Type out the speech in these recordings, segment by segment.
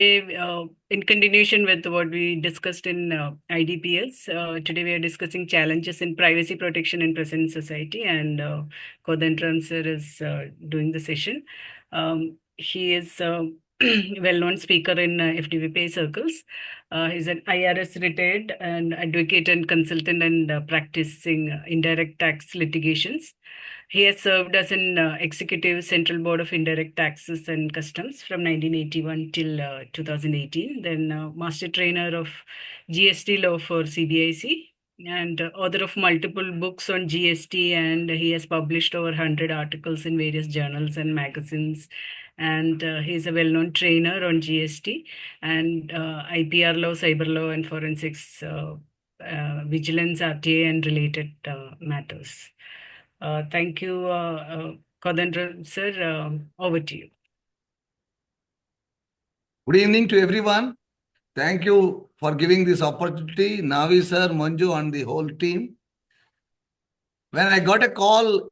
In continuation with what we discussed in IDPS, today we are discussing challenges in privacy protection in present society, and Kodandaram sir is doing the session. He is a well-known speaker in FDPA circles. He's an IRS retired and advocate and consultant and practicing indirect tax litigations. He has served as an executive Central Board of Indirect Taxes and Customs from 1981 till 2018, then master trainer of GST law for CBIC, and author of multiple books on GST, and he has published over 100 articles in various journals and magazines. And he's a well-known trainer on GST and IPR law, cyber law, and forensics, vigilance, RTA, and related matters. Thank you, Kodandaram sir. Over to you. Good evening to everyone. Thank you for giving this opportunity, Navi sir, Manju, and the whole team. When I got a call a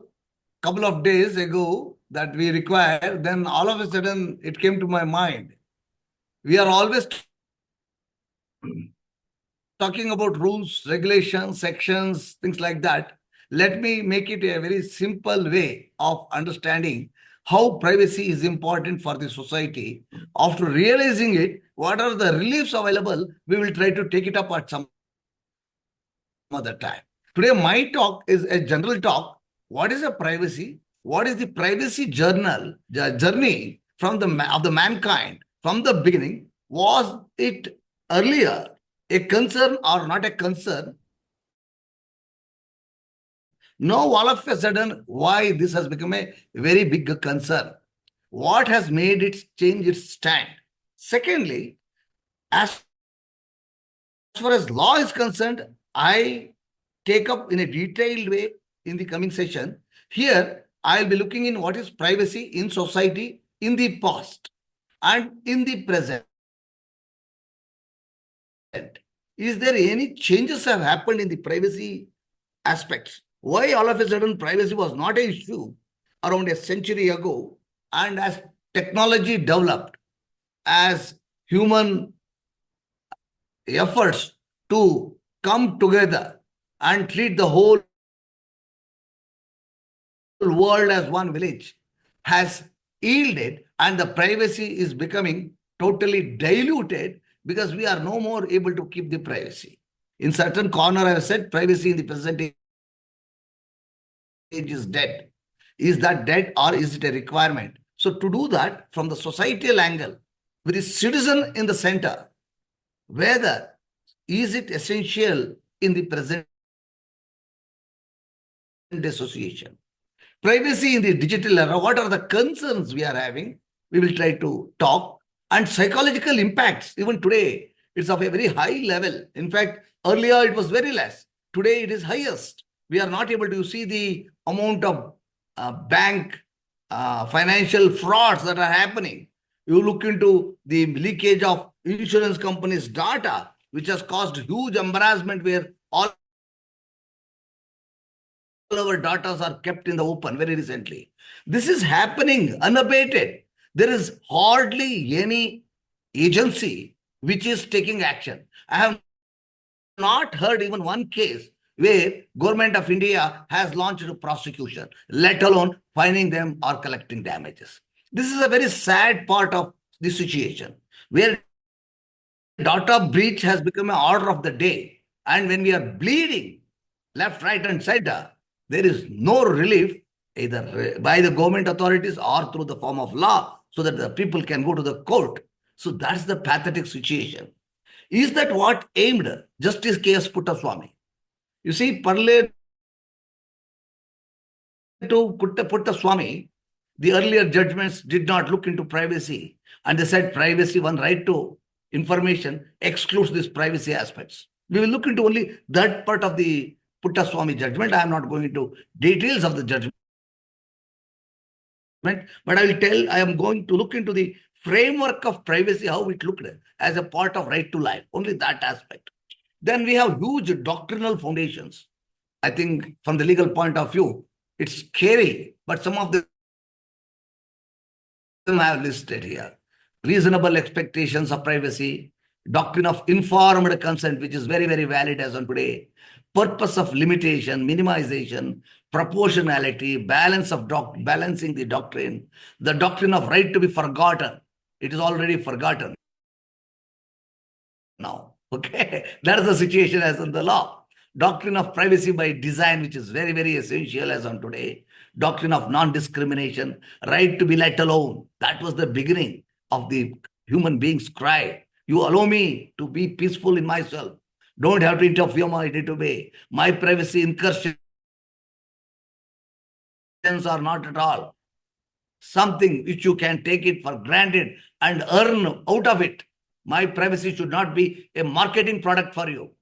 couple of days ago that we require, then all of a sudden it came to my mind. We are always talking about rules, regulations, sections, things like that. Let me make it a very simple way of understanding how privacy is important for the society. After realizing it, what are the reliefs available, we will try to take it up at some other time. Today, my talk is a general talk. What is a privacy? What is the privacy journey from the mankind from the beginning? Was it earlier a concern or not a concern? Now, all of a sudden, why this has become a very big concern? What has made it change its stand? Secondly, as far as law is concerned, I take up in a detailed way in the coming session. Here, I'll be looking in what is privacy in society in the past and in the present. Is there any changes have happened in the privacy aspects? Why all of a sudden privacy was not an issue around a century ago, and as technology developed, as human efforts to come together and treat the whole world as one village has yielded, and the privacy is becoming totally diluted because we are no more able to keep the privacy. In certain corner, I have said privacy in the present age is dead. Is that dead or is it a requirement? So to do that from the societal angle, with the citizen in the center, whether is it essential in the present association? Privacy in the digital era, what are the concerns we are having? We will try to talk. And psychological impacts, even today, it's of a very high level. In fact, earlier it was very less. Today it is highest. We are not able to see the amount of bank financial frauds that are happening. You look into the leakage of insurance companies' data, which has caused huge embarrassment where all our data are kept in the open very recently. This is happening unabated. There is hardly any agency which is taking action. I have not heard even one case where Government of India has launched a prosecution, let alone fining them or collecting damages. This is a very sad part of the situation where data breach has become an order of the day. And when we are bleeding left, right, and center, there is no relief either by the government authorities or through the form of law so that the people can go to the court. So that's the pathetic situation. Is that what aimed Justice K.S. Puttaswamy? You see, parallel to Puttaswamy, the earlier judgments did not look into privacy, and they said privacy, one right to information, excludes these privacy aspects. We will look into only that part of the Puttaswamy judgment. I am not going into details of the judgment, but I am going to look into the framework of privacy, how it looked as a part of right to life, only that aspect. Then we have huge doctrinal foundations. I think from the legal point of view, it's scary, but some of them I have listed here. reasonable expectations of privacy, doctrine of informed consent, which is very, very valid as on today, purpose of limitation, minimization, proportionality, balancing the doctrine of right to be forgotten. It is already forgotten now. Okay, that is the situation as in the law. Doctrine of privacy by design, which is very, very essential as on today. Doctrine of non-discrimination, right to be let alone. That was the beginning of the human being's cry. You allow me to be peaceful in myself. Don't have to interfere my day to day. My privacy incursions are not at all something which you can take it for granted and earn out of it. My privacy should not be a marketing product for you.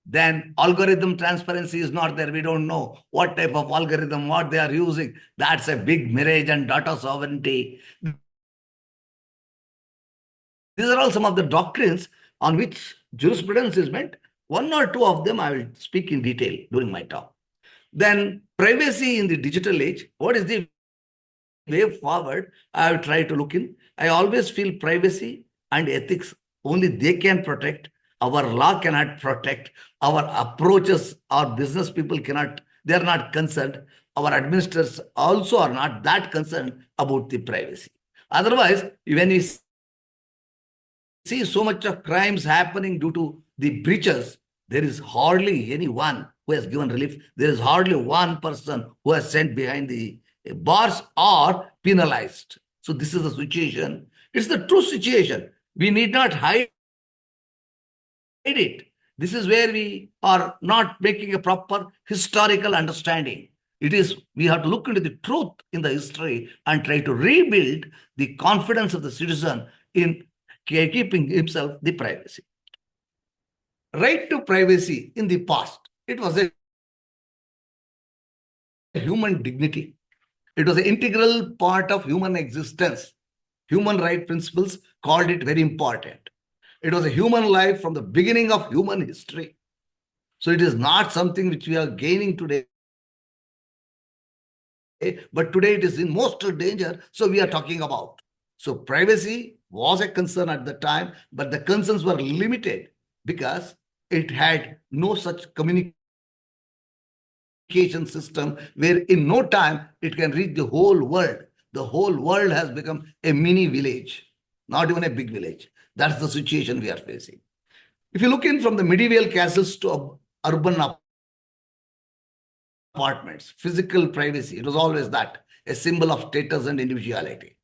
Then algorithm transparency is not there. We don't know what type of algorithm, what they are using. That's a big mirage and data sovereignty. These are all some of the doctrines on which jurisprudence is meant. One or two of them I will speak in detail during my talk. Then privacy in the digital age. What is the way forward? I will try to look in. I always feel privacy and ethics, only they can protect. Our law cannot protect. Our approaches, our business people cannot, they are not concerned. Our administrators also are not that concerned about the privacy. Otherwise, when we see so much of crimes happening due to the breaches, there is hardly anyone who has given relief. There is hardly one person who has sent behind the bars or penalized. So this is the situation. It's the true situation. We need not hide it. This is where we are not making a proper historical understanding. It is, we have to look into the truth in the history and try to rebuild the confidence of the citizen in keeping himself the privacy. Right to privacy in the past, it was a human dignity. It was an integral part of human existence. Human right principles called it very important. It was a human life from the beginning of human history. So it is not something which we are gaining today, but today it is in most danger. So we are talking about. So privacy was a concern at the time, but the concerns were limited because it had no such communication system where in no time it can reach the whole world. The whole world has become a mini village, not even a big village. That's the situation we are facing. If you look in from the medieval castles to urban apartments, physical privacy, it was always that, a symbol of status and individuality.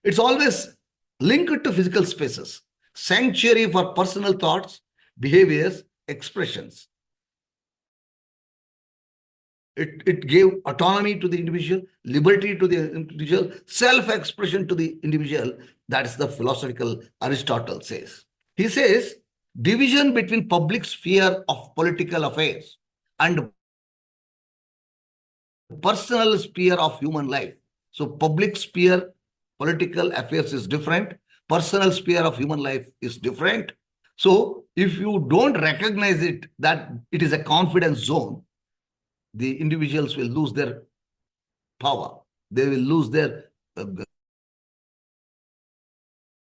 It's always linked to physical spaces, sanctuary for personal thoughts, behaviors, expressions. It gave autonomy to the individual, liberty to the individual, self-expression to the individual. That's the philosophical Aristotle says. He says, division between public sphere of political affairs and personal sphere of human life. So public sphere, political affairs is different. Personal sphere of human life is different. So if you don't recognize it, that it is a confidence zone, the individuals will lose their power. They will lose their,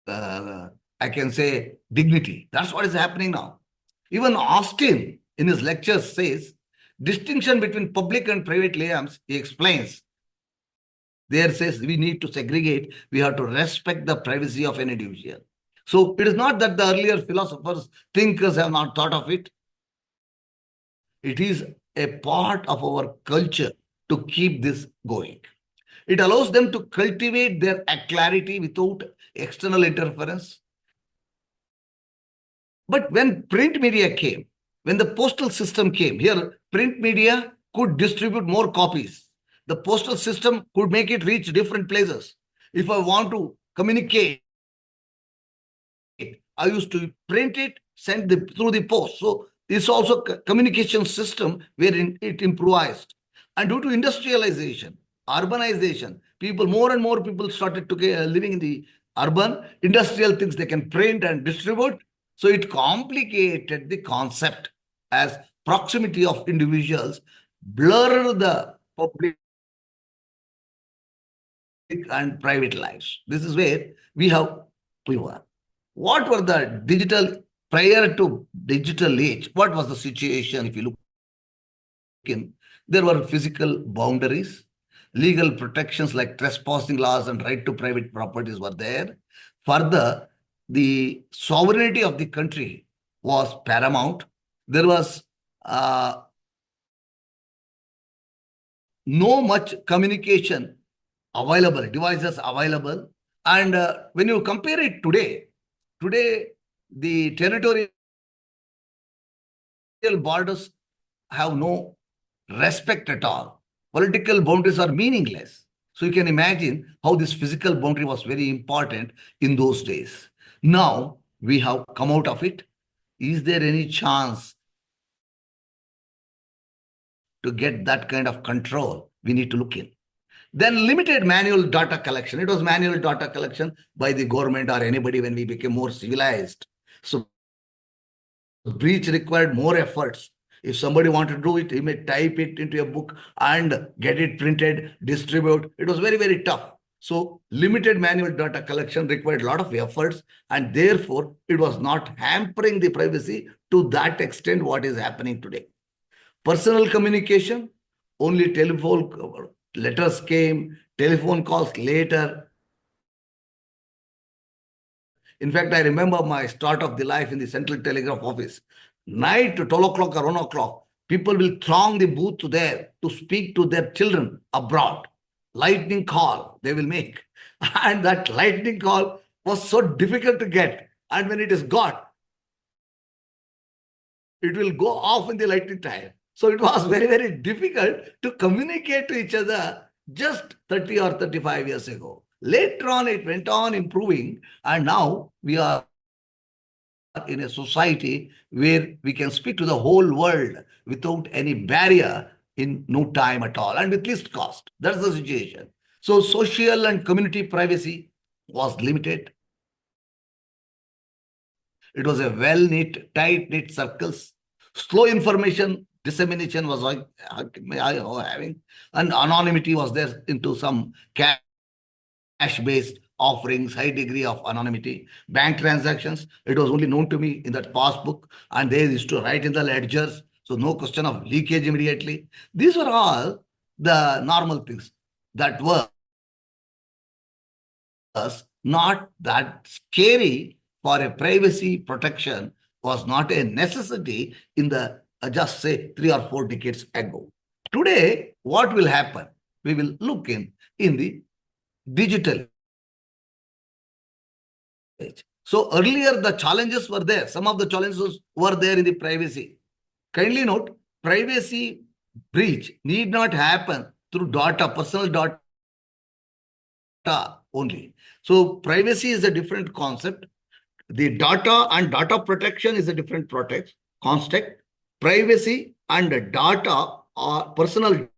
I can say, dignity. That's what is happening now. Even Austin, in his lectures, says, distinction between public and private realms, he explains. There says we need to segregate, we have to respect the privacy of an individual. So it is not that the earlier philosophers, thinkers have not thought of it. It is a part of our culture to keep this going. It allows them to cultivate their clarity without external interference. But when print media came, when the postal system came, here print media could distribute more copies. The postal system could make it reach different places. If I want to communicate, I used to print it, send through the post. So it's also a communication system where it improvised. And due to industrialization, urbanization, people, more and more people started to living in the urban, industrial things they can print and distribute. So it complicated the concept as proximity of individuals, blur the public and private lives. This is where we have we were. What were the digital, prior to digital age, what was the situation? If you look in, there were physical boundaries, legal protections like trespassing laws and right to private properties were there. Further, the sovereignty of the country was paramount. There was no much communication available, devices available. And when you compare it today the territorial borders have no respect at all. Political boundaries are meaningless. So you can imagine how this physical boundary was very important in those days. Now we have come out of it. Is there any chance to get that kind of control? We need to look in. Then limited manual data collection. It was manual data collection by the government or anybody when we became more civilized. So breach required more efforts. If somebody wanted to do it, he may type it into a book and get it printed, distribute. It was very, very tough. So limited manual data collection required a lot of efforts, and therefore it was not hampering the privacy to that extent what is happening today. Personal communication, only telephone letters came, telephone calls later. In fact, I remember my start of the life in the Central Telegraph Office. Night to 12 o'clock or 1 o'clock, people will throng the booth there to speak to their children abroad. Lightning call they will make. And that lightning call was so difficult to get. And when it is got, it will go off in the lightning time. So it was very, very difficult to communicate to each other just 30 or 35 years ago. Later on, it went on improving, and now we are in a society where we can speak to the whole world without any barrier in no time at all and with least cost. That's the situation. So social and community privacy was limited. It was a well-knit, tight-knit circles. Slow information dissemination was having, and anonymity was there into some cash-based offerings, high degree of anonymity. Bank transactions, it was only known to me in that passbook, and they used to write in the ledgers, so no question of leakage immediately. These were all the normal things that were not that scary for a privacy protection, was not a necessity in the just say 3 or 4 decades ago. Today, what will happen? We will look in the digital age. So earlier the challenges were there. Some of the challenges were there in the privacy. Kindly note, privacy breach need not happen through data, personal data only. So privacy is a different concept. The data and data protection is a different concept. Privacy and data or personal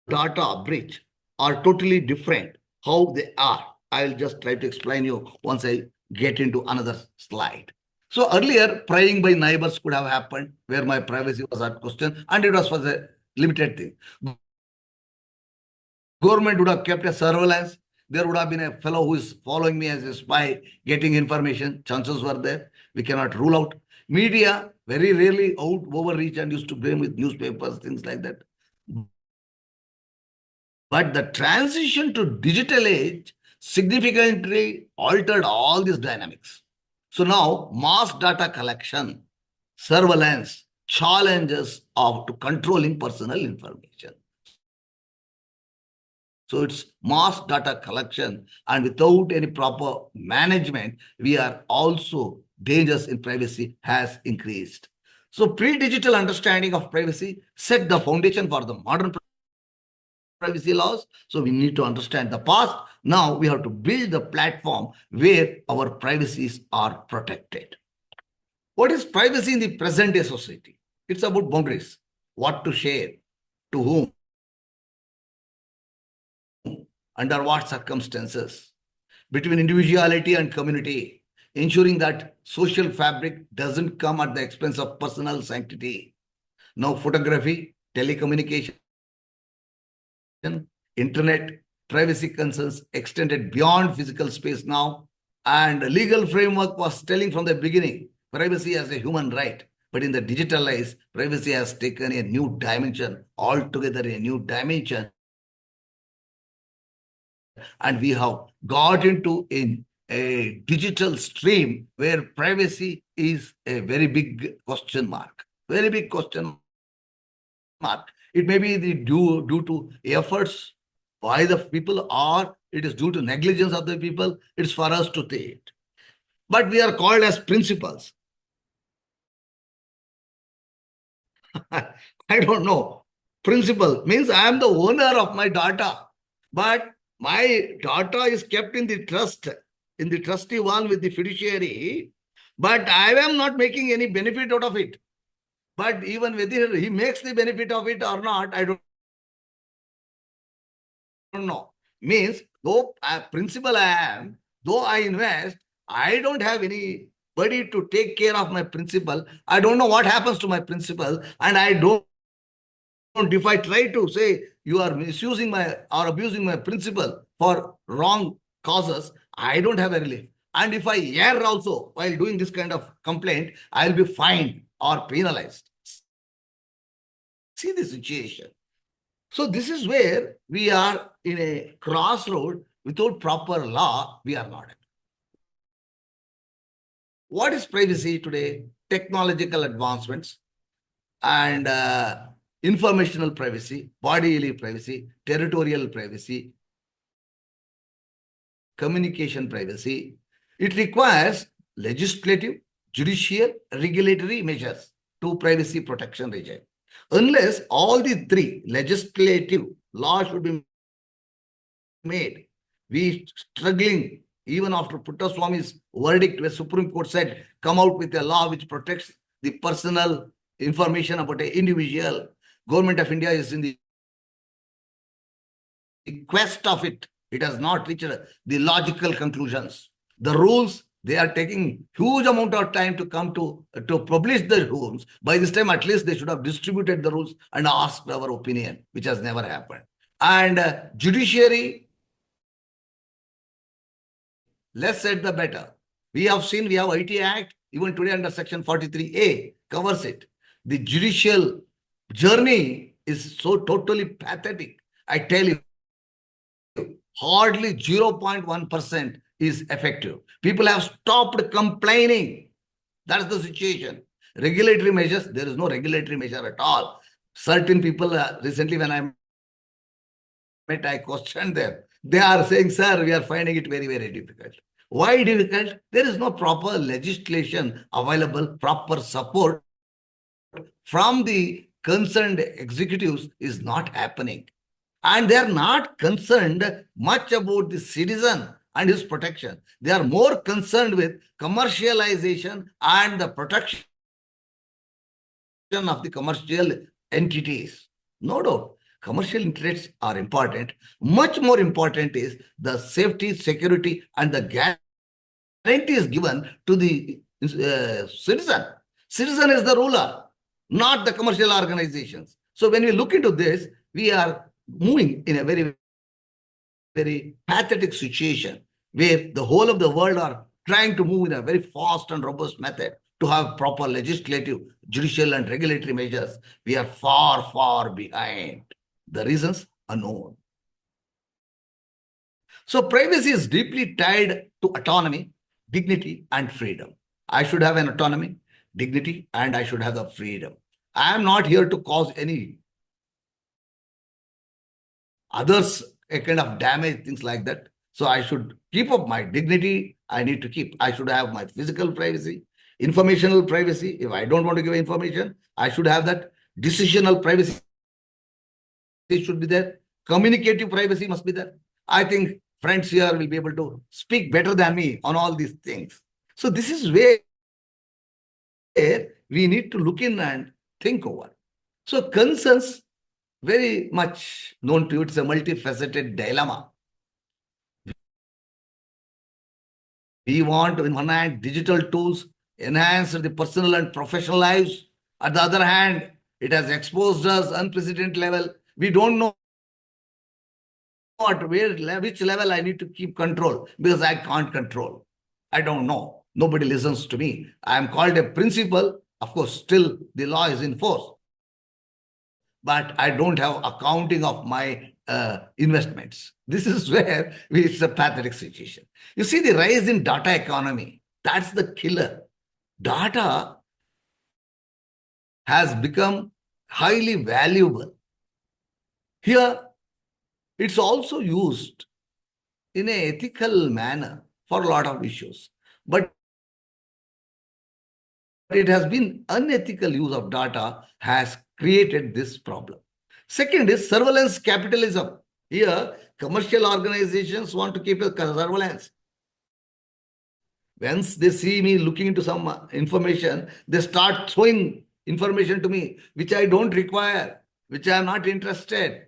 data breach are totally different. How they are, I will just try to explain you once I get into another slide. So earlier, prying by neighbors could have happened where my privacy was at question, and it was for the limited thing. Government would have kept a surveillance. There would have been a fellow who is following me as a spy, getting information. Chances were there. We cannot rule out. Media, very rarely overreach and used to blame with newspapers, things like that. But the transition to digital age significantly altered all these dynamics. So now mass data collection, surveillance, challenges of to controlling personal information. So it's mass data collection, and without any proper management, we are also dangers in privacy has increased. So pre-digital understanding of privacy set the foundation for the modern privacy laws. So we need to understand the past. Now we have to build the platform where our privacies are protected. What is privacy in the present day society? It's about boundaries, what to share, to whom, under what circumstances, between individuality and community, ensuring that social fabric doesn't come at the expense of personal sanctity. Now photography, telecommunication, internet, privacy concerns extended beyond physical space now. And legal framework was telling from the beginning, privacy as a human right. But in the digital age, privacy has taken a new dimension, altogether a new dimension. And we have got into a digital stream where privacy is a very big question mark. Very big question mark. It may be due to efforts by the people, or it is due to negligence of the people. It's for us to say it. But we are called as principals. I don't know. Principal means I am the owner of my data, but my data is kept in the trustee wall with the fiduciary, but I am not making any benefit out of it. But even whether he makes the benefit of it or not, I don't know. Means, though a principal I am, though I invest, I don't have anybody to take care of my principal. I don't know what happens to my principal, and I don't. If I try to say you are misusing my or abusing my principal for wrong causes, I don't have a relief. And if I err also while doing this kind of complaint, I'll be fined or penalized. See the situation. So this is where we are in a crossroad. Without proper law, we are not. What is privacy today? Technological advancements and informational privacy, bodily privacy, territorial privacy, communication privacy. It requires legislative, judicial, regulatory measures to privacy protection regime. Unless all the three legislative laws should be made, we struggling even after Puttaswamy's verdict, where Supreme Court said, come out with a law which protects the personal information about an individual. Government of India is in the quest of it. It has not reached the logical conclusions. The rules, they are taking huge amount of time to come to publish the rules. By this time, at least they should have distributed the rules and asked our opinion, which has never happened. And judiciary, less said the better. We have seen, we have IT Act, even today under Section 43A covers it. The judicial journey is so totally pathetic. I tell you, hardly 0.1% is effective. People have stopped complaining. That's the situation. Regulatory measures, there is no regulatory measure at all. Certain people, recently when I met, I questioned them. They are saying, sir, we are finding it very, very difficult. Why difficult? There is no proper legislation available, proper support from the concerned executives is not happening. And they are not concerned much about the citizen and his protection. They are more concerned with commercialization and the protection of the commercial entities. No doubt, commercial interests are important. Much more important is the safety, security, and the guarantees given to the citizen. Citizen is the ruler, not the commercial organizations. So when we look into this, we are moving in a very, very pathetic situation where the whole of the world are trying to move in a very fast and robust method to have proper legislative, judicial, and regulatory measures. We are far, far behind. The reasons unknown. So privacy is deeply tied to autonomy, dignity, and freedom. I should have an autonomy, dignity, and I should have the freedom. I am not here to cause any others a kind of damage, things like that. So I should keep up my dignity. I need to keep. I should have my physical privacy, informational privacy. If I don't want to give information, I should have that. Decisional privacy should be there. Communicative privacy must be there. I think friends here will be able to speak better than me on all these things. So this is where we need to look in and think over. So concerns, very much known to you, it's a multifaceted dilemma. We want to, in one hand, digital tools enhance the personal and professional lives. At the other hand, it has exposed us unprecedented level. We don't know at which level I need to keep control because I can't control. I don't know. Nobody listens to me. I am called a principal. Of course, still the law is in force. But I don't have accounting of my investments. This is where it's a pathetic situation. You see the rise in data economy. That's the killer. Data has become highly valuable. Here, it's also used in an ethical manner for a lot of issues. But it has been unethical use of data has created this problem. Second is surveillance capitalism. Here, commercial organizations want to keep a surveillance. Once they see me looking into some information, they start throwing information to me, which I don't require, which I am not interested.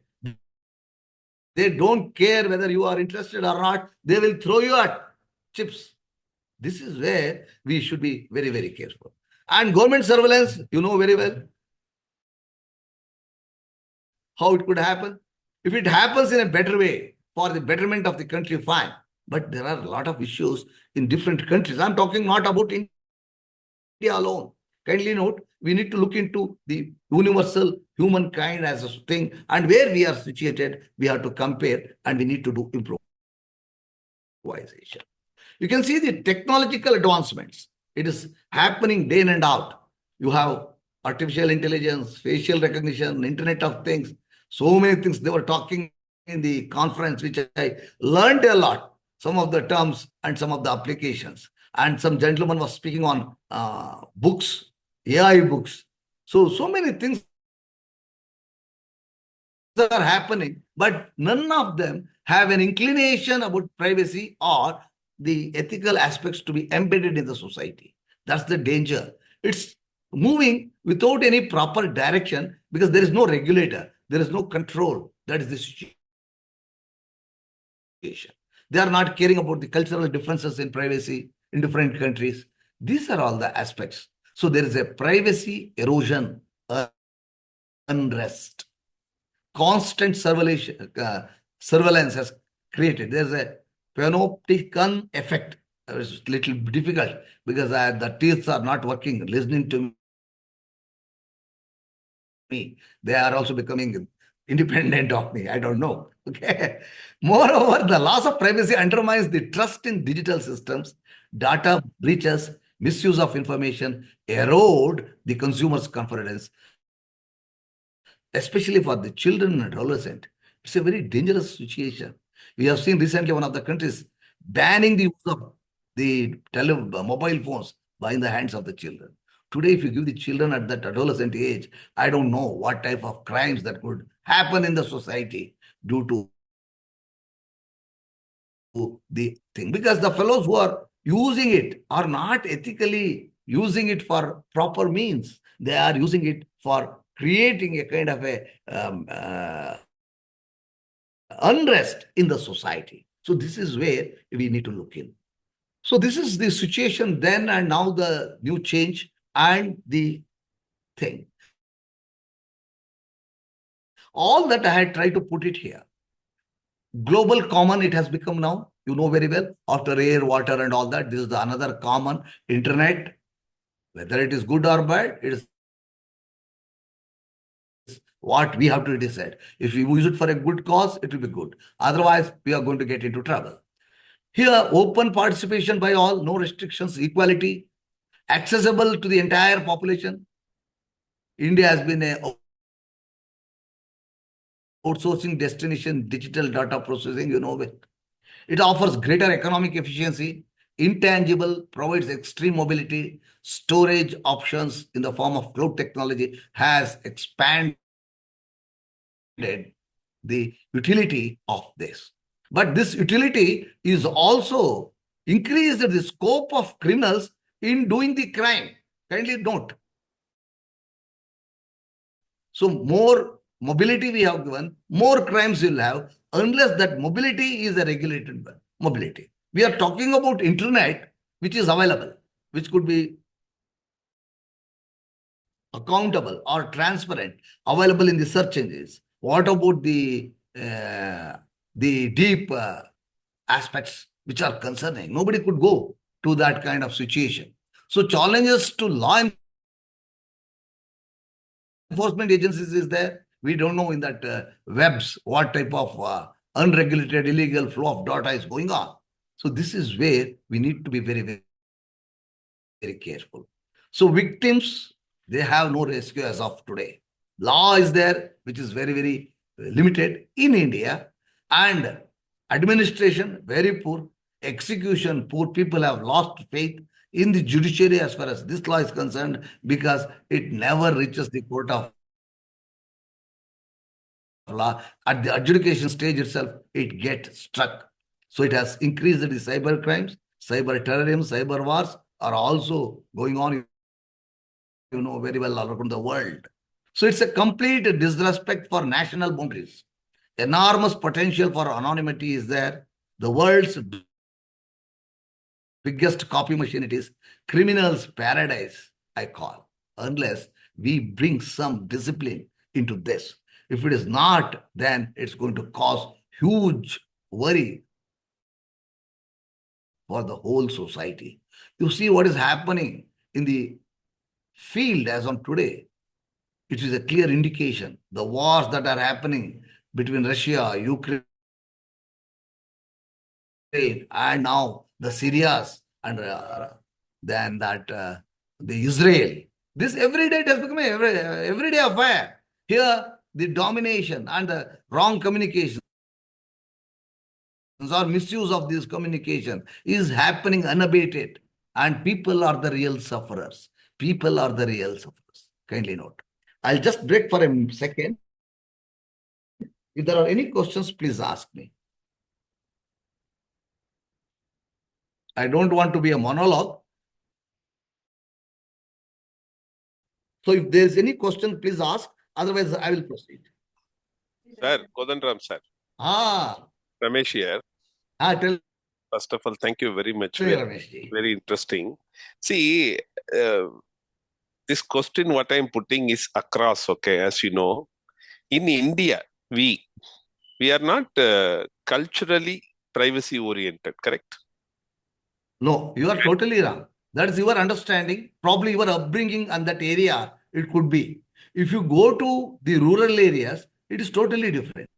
They don't care whether you are interested or not. They will throw you at chips. This is where we should be very, very careful. And government surveillance, you know very well how it could happen. If it happens in a better way for the betterment of the country, fine. But there are a lot of issues in different countries. I'm talking not about India alone. Kindly note, we need to look into the universal humankind as a thing, and where we are situated, we have to compare and we need to do improvisation. You can see the technological advancements. It is happening day in and out. You have artificial intelligence, facial recognition, Internet of Things, so many things. They were talking in the conference, which I learned a lot, some of the terms and some of the applications. And some gentleman was speaking on books, AI books. So many things are happening, but none of them have an inclination about privacy or the ethical aspects to be embedded in the society. That's the danger. It's moving without any proper direction because there is no regulator, there is no control. That is the situation. They are not caring about the cultural differences in privacy in different countries. These are all the aspects. So there is a privacy erosion, unrest. Constant surveillance has created. There's a panopticon effect. It's a little difficult because the teeth are not working, listening to me. They are also becoming independent of me. I don't know. Okay. Moreover, the loss of privacy undermines the trust in digital systems. Data breaches, misuse of information erode the consumer's confidence, especially for the children and adolescent. It's a very dangerous situation. We have seen recently one of the countries banning the use of the mobile phones by in the hands of the children. Today, if you give the children at that adolescent age, I don't know what type of crimes that could happen in the society due to the thing. Because the fellows who are using it are not ethically using it for proper means. They are using it for creating a kind of a unrest in the society. So this is where we need to look in. So this is the situation then and now, the new change and the thing. All that I had tried to put it here. Global common it has become now. You know very well, after air, water and all that, this is the another common. Internet, whether it is good or bad, it is what we have to decide. If we use it for a good cause, it will be good. Otherwise, we are going to get into trouble. Here, open participation by all, no restrictions, equality, accessible to the entire population. India has been a outsourcing destination, digital data processing, you know it. It offers greater economic efficiency, intangible, provides extreme mobility, storage options in the form of cloud technology, has expanded the utility of this. But this utility is also increased the scope of criminals in doing the crime. Kindly note. So more mobility we have given, more crimes you'll have, unless that mobility is a regulated mobility. We are talking about internet, which is available, which could be accountable or transparent, available in the search engines. What about the deep aspects which are concerning? Nobody could go to that kind of situation. So challenges to law enforcement agencies is there. We don't know in that webs what type of unregulated illegal flow of data is going on. So this is where we need to be very, very, very careful. So victims, they have no rescue as of today. Law is there, which is very, very limited in India, and administration very poor, execution poor. People have lost faith in the judiciary as far as this law is concerned, because it never reaches the court of law. At the adjudication stage itself, it gets stuck. So it has increased the cyber crimes, cyber terrorism, cyber wars are also going on, very well all around the world. So it's a complete disrespect for national boundaries. Enormous potential for anonymity is there. The world's biggest copy machine, it is criminal's paradise, I call, unless we bring some discipline into this. If it is not, then it's going to cause huge worry for the whole society. You see what is happening in the field as on today. It is a clear indication. The wars that are happening between Russia, Ukraine, and now the Syrias, and then that the Israel. This every day it has become a everyday affair. Here, the domination and the wrong communication or misuse of this communication is happening unabated, and people are the real sufferers. People are the real sufferers. Kindly note. I'll just break for a second. If there are any questions, please ask me. I don't want to be a monologue. So if there's any question, please ask. Otherwise, I will proceed. Sir, Kodandaram sir. Ramesh here. Tell First of all, thank you very much. me, Very, Ramesh. very interesting. See, this question what I'm putting is across, okay, as you know. In India, we are not culturally privacy oriented, correct? No, you are totally wrong. That is your understanding. Probably your upbringing and that area, it could be. If you go to the rural areas, it is totally different.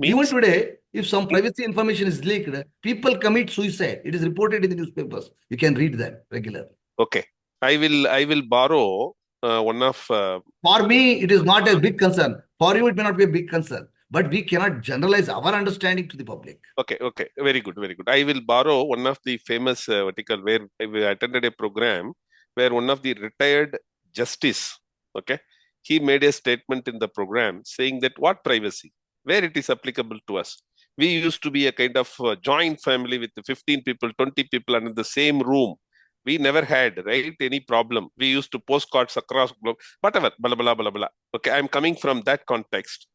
Even today, if some privacy information is leaked, people commit suicide. It is reported in the newspapers. You can read that regularly. Okay. I will borrow one of... For me, it is not a big concern. For you, it may not be a big concern. But we cannot generalize our understanding to the public. Okay. Very good, very good. I will borrow one of the famous vertical where I attended a program where one of the retired justice, okay, he made a statement in the program saying that what privacy, where it is applicable to us. We used to be a kind of joint family with 15 people, 20 people under the same room. We never had, right, any problem. We used to postcards across globe, whatever, blah, blah, blah, blah. Okay, I'm coming from that context.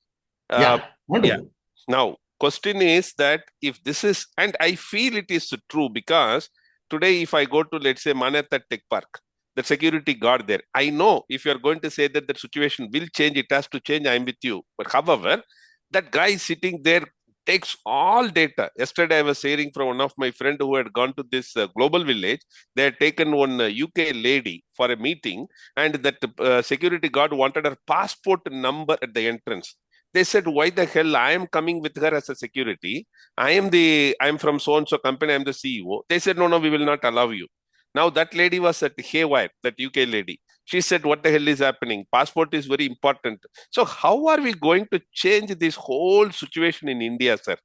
Wonderful. Now, question is that if this is, and I feel it is true because today if I go to, let's say, Manhattan Tech Park, the security guard there, I know if you're going to say that the situation will change, it has to change, I'm with you. But however, that guy sitting there takes all data. Yesterday, I was hearing from one of my friend who had gone to this global village. They had taken one UK lady for a meeting, and that security guard wanted her passport number at the entrance. They said, why the hell I am coming with her as a security? I am from so-and-so company, I'm the CEO. They said, no, we will not allow you. Now that lady was at haywire, that UK lady. She said, what the hell is happening? Passport is very important. So how are we going to change this whole situation in India, sir?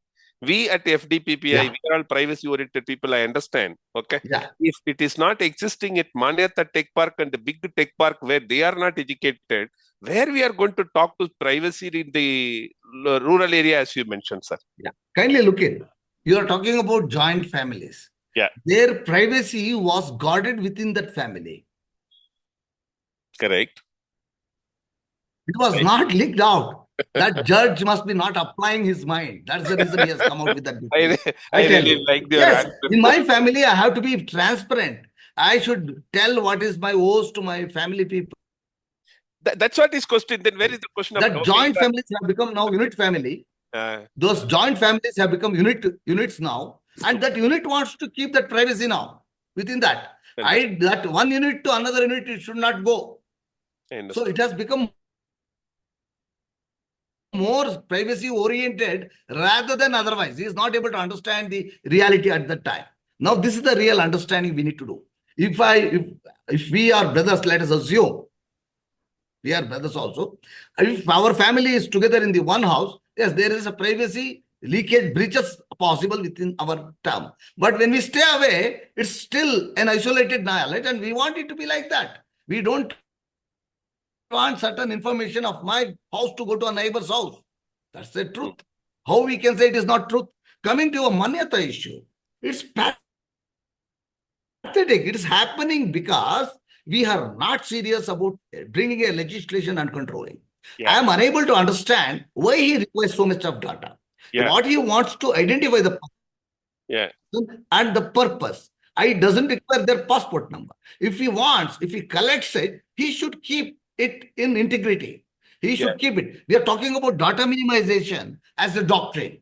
We at FDPPA, we are all privacy-oriented people, I understand. Okay. If it is not existing at Manyata Tech Park and the big tech park where they are not educated, where we are going to talk to privacy in the rural area, as you mentioned, sir? Kindly look in. You are talking about joint families. Their privacy was guarded within that family. Correct. It was not leaked out. That judge must be not applying his mind. That's the reason he has come out with that. I really like your answer. In my family, I have to be transparent. I should tell what is my woes to my family people. That's what is question. Then where is the question of that joint families have become now unit family? Those joint families have become units now, and that unit wants to keep that privacy now within that. That one unit to another unit, it should not go. So it has become more privacy oriented rather than otherwise. He is not able to understand the reality at that time. Now, this is the real understanding we need to do. If we are brothers, let us assume we are brothers also. If our family is together in the one house, yes, there is a privacy leakage breaches possible within our term. But when we stay away, it's still an isolated knowledge, and we want it to be like that. We don't want certain information of my house to go to a neighbor's house. That's the truth. How we can say it is not truth? Coming to a manyata issue, it's pathetic. It is happening because we are not serious about bringing a legislation and controlling. I am unable to understand why he requires so much of data. What he wants to identify the person and the purpose. It doesn't require their passport number. If he collects it, he should keep it in integrity. He should keep it. We are talking about data minimization as a doctrine.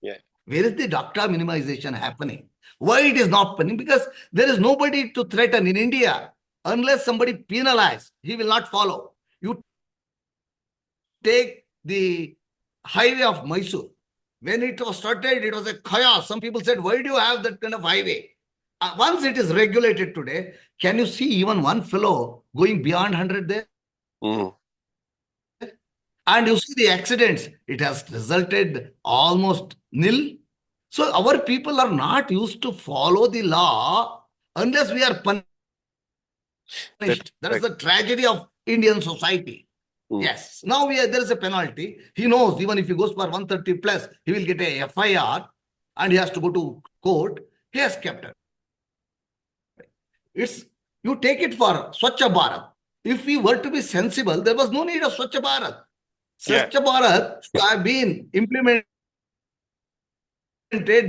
Where is the data minimization happening? Why it is not happening? Because there is nobody to threaten in India. Unless somebody penalized, he will not follow. You take the highway of Mysore. When it was started, it was a chaos. Some people said, why do you have that kind of highway? Once it is regulated today, can you see even one fellow going beyond 100 there? And you see the accidents, it has resulted almost nil. So our people are not used to follow the law unless we are punished. That is the tragedy of Indian society. Yes. Now there is a penalty. He knows even if he goes for 130 plus, he will get a FIR and he has to go to court. He has kept it. You take it for Swachha Bharat. If we were to be sensible, there was no need of Swachha Bharat. Swachha Bharat should have been implemented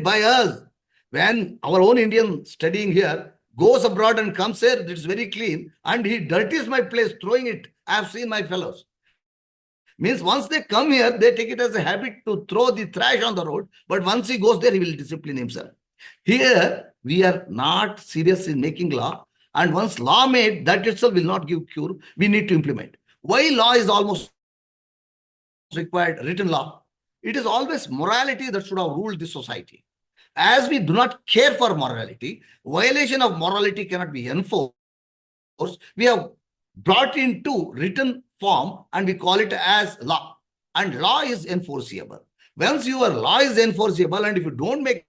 by us. When our own Indian studying here goes abroad and comes here, it's very clean, and he dirties my place, throwing it. I have seen my fellows. Means once they come here, they take it as a habit to throw the trash on the road. But once he goes there, he will discipline himself. Here, we are not serious in making law. And once law made, that itself will not give cure. We need to implement. Why law is almost required, written law? It is always morality that should have ruled this society. As we do not care for morality, violation of morality cannot be enforced. We have brought into written form and we call it as law. And law is enforceable. Once your law is enforceable, and if you don't make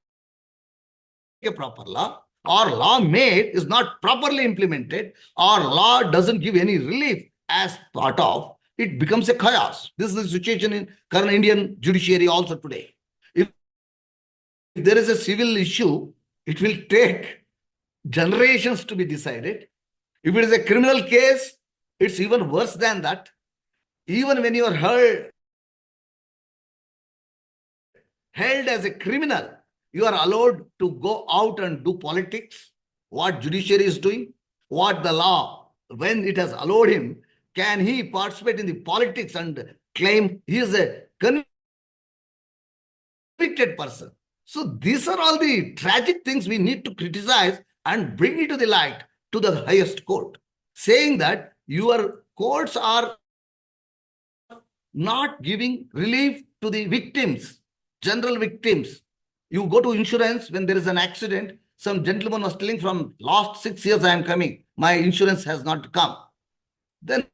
a proper law, or law made is not properly implemented, or law doesn't give any relief as part of, it becomes a chaos. This is the situation in current Indian judiciary also today. If there is a civil issue, it will take generations to be decided. If it is a criminal case, it's even worse than that. Even when you are held as a criminal, you are allowed to go out and do politics. What judiciary is doing, what the law, when it has allowed him, can he participate in the politics and claim he is a convicted person? So these are all the tragic things we need to criticize and bring it to the light to the highest court, saying that your courts are not giving relief to the victims, general victims. You go to insurance when there is an accident. Some gentleman was telling from last 6 years I am coming. My insurance has not come. Then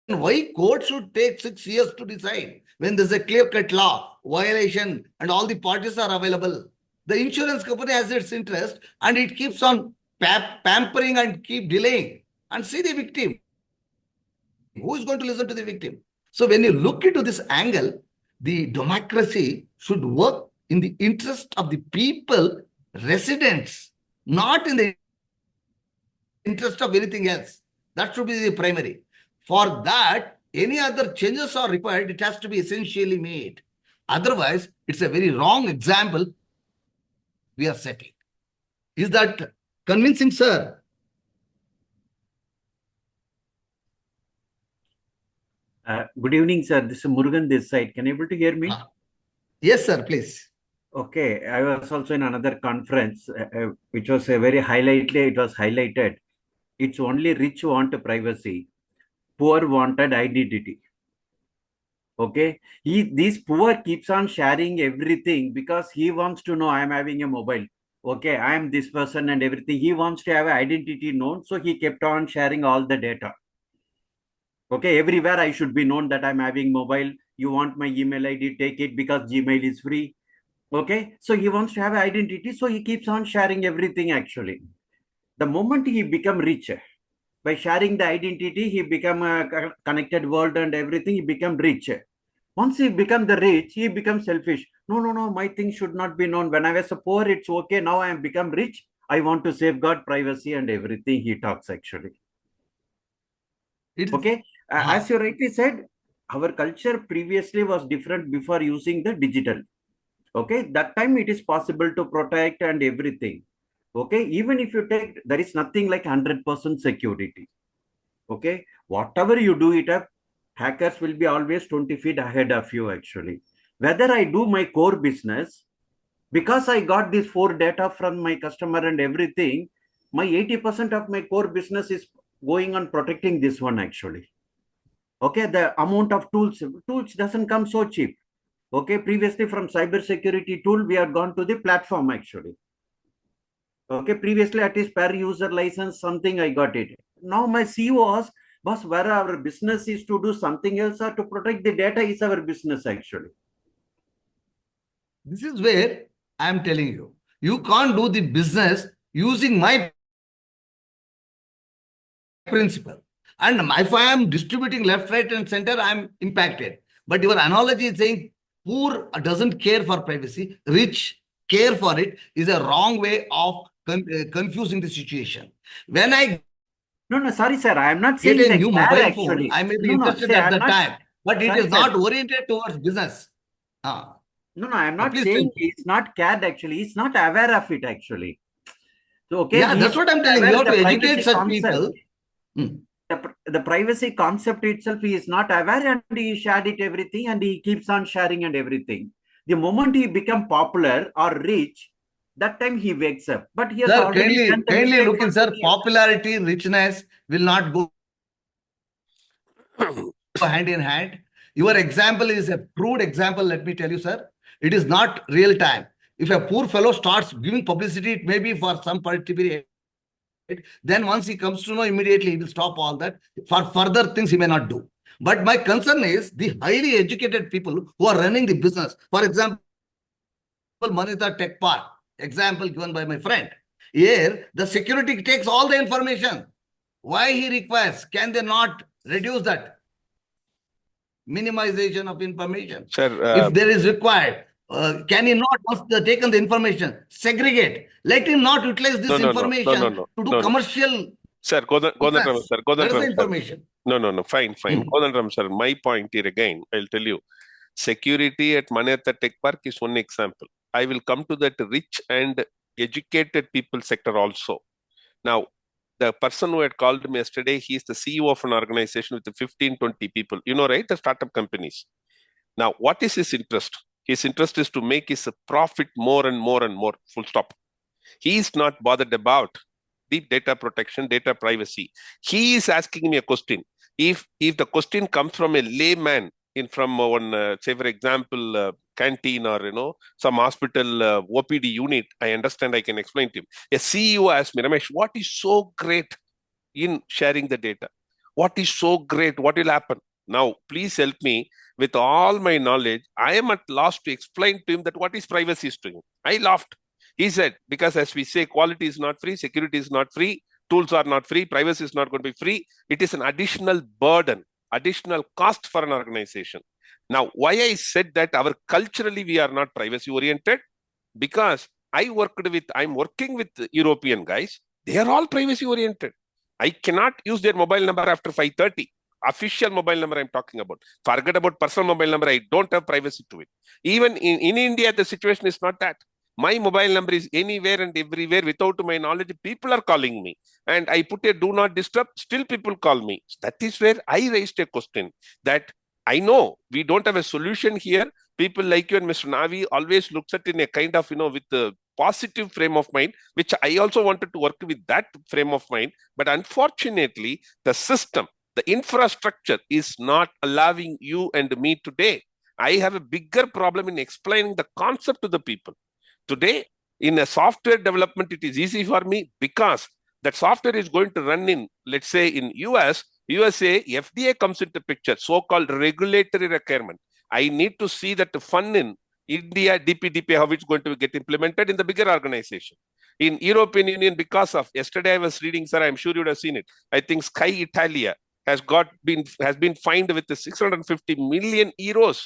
why court should take 6 years to decide when there's a clear-cut law, violation, and all the parties are available? The insurance company has its interest and it keeps on pampering and keep delaying. And see the victim. Who is going to listen to the victim? So when you look into this angle, the democracy should work in the interest of the people, residents, not in the interest of anything else. That should be the primary. For that, any other changes are required, it has to be essentially made. Otherwise, it's a very wrong example we are setting. Is that convincing, sir? Good evening, sir. This is Murugan this side. Can you able to hear me? Yes, sir, please. Okay. I was also in another conference, which was a very highlightly. It was highlighted. It's only rich want privacy, poor wanted identity. Okay. This poor keeps on sharing everything because he wants to know I'm having a mobile. Okay, I am this person and everything. He wants to have an identity known, so he kept on sharing all the data. Okay, everywhere I should be known that I'm having mobile. You want my email ID, take it because Gmail is free. Okay, so he wants to have an identity, so he keeps on sharing everything actually. The moment he become rich, by sharing the identity, he become a connected world and everything, he become rich. Once he become the rich, he becomes selfish. No, no, no, my thing should not be known. When I was a poor, it's okay. Now I am become rich. I want to safeguard privacy and everything he talks actually. Okay, as you rightly said, our culture previously was different before using the digital. Okay, that time it is possible to protect and everything. Okay, even if you take, there is nothing like 100% security. Okay, whatever you do it up, hackers will be always 20 feet ahead of you actually. Whether I do my core business, because I got this 4 data from my customer and everything, my 80% of my core business is going on protecting this one actually. Okay, the amount of tools doesn't come so cheap. Okay, previously from cyber security tool, we have gone to the platform actually. Okay, previously at least per user license, something I got it. Now my CEO was, boss, where our business is to do something else or to protect the data is our business actually. This is where I am telling you, you can't do the business using my principle. And if I am distributing left, right, and center, I am impacted. But your analogy is saying poor doesn't care for privacy, rich care for it is a wrong way of confusing the situation. When I No, sorry, sir. I am not get saying a the new care mobile phone, actually. I may be No, interested say at I'm the not. time, but it Sorry, is not sir. oriented towards business. No, I am not Please saying tell me. he's not cared actually. He's not aware of it actually. So, okay, Yeah, that's he's what I'm telling you. aware You of have the to educate privacy such concept. people. The privacy concept itself, he is not aware and he shared it everything and he keeps on sharing and everything. The moment he become popular or rich, that time he wakes up. But he has Sir, already done the kindly mistake look for in, sir. 20 years. Popularity, richness will not go hand in hand. Your example is a crude example, let me tell you, sir. It is not real time. If a poor fellow starts giving publicity, it may be for some particular period. Then once he comes to know, immediately he will stop all that. For further things he may not do. But my concern is the highly educated people who are running the business. For example, Manita Tech Park, example given by my friend. Here, the security takes all the information. Why he requires? Can they not reduce that? Minimization of information. Sir, If there is required, can he not, once they taken the information, segregate? Let him not utilize this information to do commercial Sir, Kodandaram, business. sir, That is the Kodandaram, sir. information. No, fine. Kodandaram, sir, my point here again, I'll tell you. Security at Manhattan Tech Park is one example. I will come to that rich and educated people sector also. Now, the person who had called me yesterday, he is the CEO of an organization with 15, 20 people. You know, right? The startup companies. Now, what is his interest? His interest is to make his profit more and more and more, full stop. He is not bothered about deep data protection, data privacy. He is asking me a question. If the question comes from a layman from one, say for example, canteen or some hospital OPD unit, I understand. I can explain to him. A CEO asked me, Ramesh, what is so great in sharing the data? What is so great? What will happen? Now, please help me with all my knowledge. I am at loss to explain to him that what is privacy is to him. I laughed. He said, because as we say, quality is not free, security is not free, tools are not free, privacy is not going to be free. It is an additional burden, additional cost for an organization. Now, why I said that our culturally we are not privacy oriented, because I'm working with European guys. They are all privacy oriented. I cannot use their mobile number after 5:30. Official mobile number I'm talking about. Forget about personal mobile number. I don't have privacy to it. Even in India, the situation is not that. My mobile number is anywhere and everywhere without my knowledge. People are calling me, and I put a do not disturb. Still, people call me. That is where I raised a question that I know we don't have a solution here. People like you and Mr. Navi always looks at in a kind of, with a positive frame of mind, which I also wanted to work with that frame of mind. But unfortunately, the system, the infrastructure is not allowing you and me today. I have a bigger problem in explaining the concept to the people. Today, in a software development, it is easy for me because that software is going to run in, let's say, in USA, FDA comes into picture, so-called regulatory requirement. I need to see that the fun in India, DPDPA, how it's going to get implemented in the bigger organization. In European Union, because of yesterday I was reading, sir, I'm sure you would have seen it. I think Sky Italia has been fined with the 650 million euros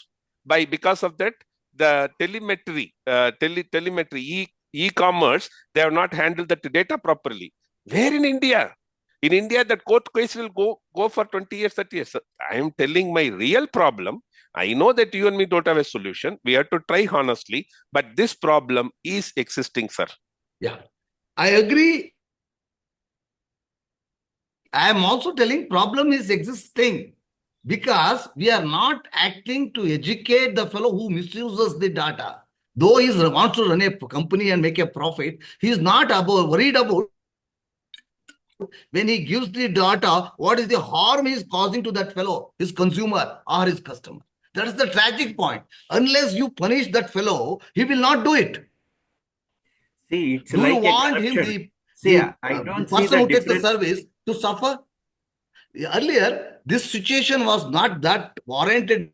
because of that the telemetry, e-commerce, they have not handled that data properly. Where in India? In India, that court case will go for 20 years, 30 years. I am telling my real problem. I know that you and me don't have a solution. We have to try honestly, but this problem is existing, sir. Yeah, I agree. I am also telling problem is existing because we are not acting to educate the fellow who misuses the data. Though he wants to run a company and make a profit, he is not worried about when he gives the data, what is the harm he is causing to that fellow, his consumer or his customer. That is the tragic point. Unless you punish that fellow, he will not do it. See, it's Do like you a want corruption. him, I don't see person the who takes the difference. service, to suffer? Earlier, this situation was not that warranted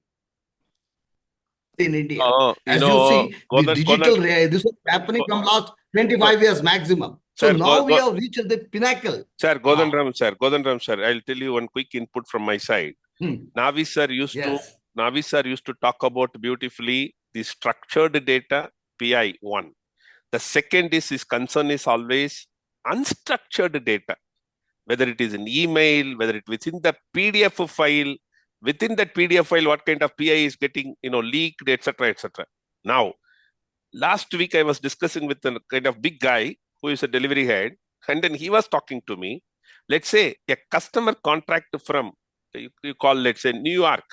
in India. As you see, the digital, this was happening from last 25 years maximum. So Sir, now we have reached the pinnacle. Sir, Kodandaram, sir, I'll tell you one quick input from my side. Navi sir used to talk about beautifully the structured data, PI1. The second is his concern is always unstructured data, whether it is an email, whether it within the PDF file, within that PDF file, what kind of PI is getting, leaked, etc., etc. Now, last week I was discussing with a kind of big guy who is a delivery head, and then he was talking to me. Let's say a customer contract from, you call, let's say, New York.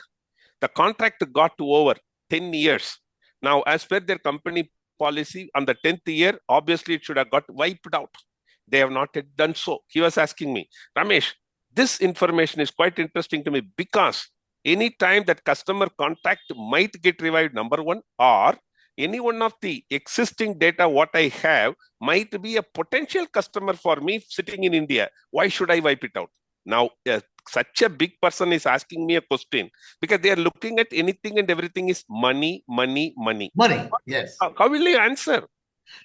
The contract got to over 10 years. Now, as per their company policy, on the 10th year, obviously it should have got wiped out. They have not yet done so. He was asking me, Ramesh, this information is quite interesting to me because any time that customer contract might get revived, number one, or any one of the existing data what I have might be a potential customer for me sitting in India. Why should I wipe it out? Now, such a big person is asking me a question because they are looking at anything and everything is money, money, money. Money, yes. How will you answer?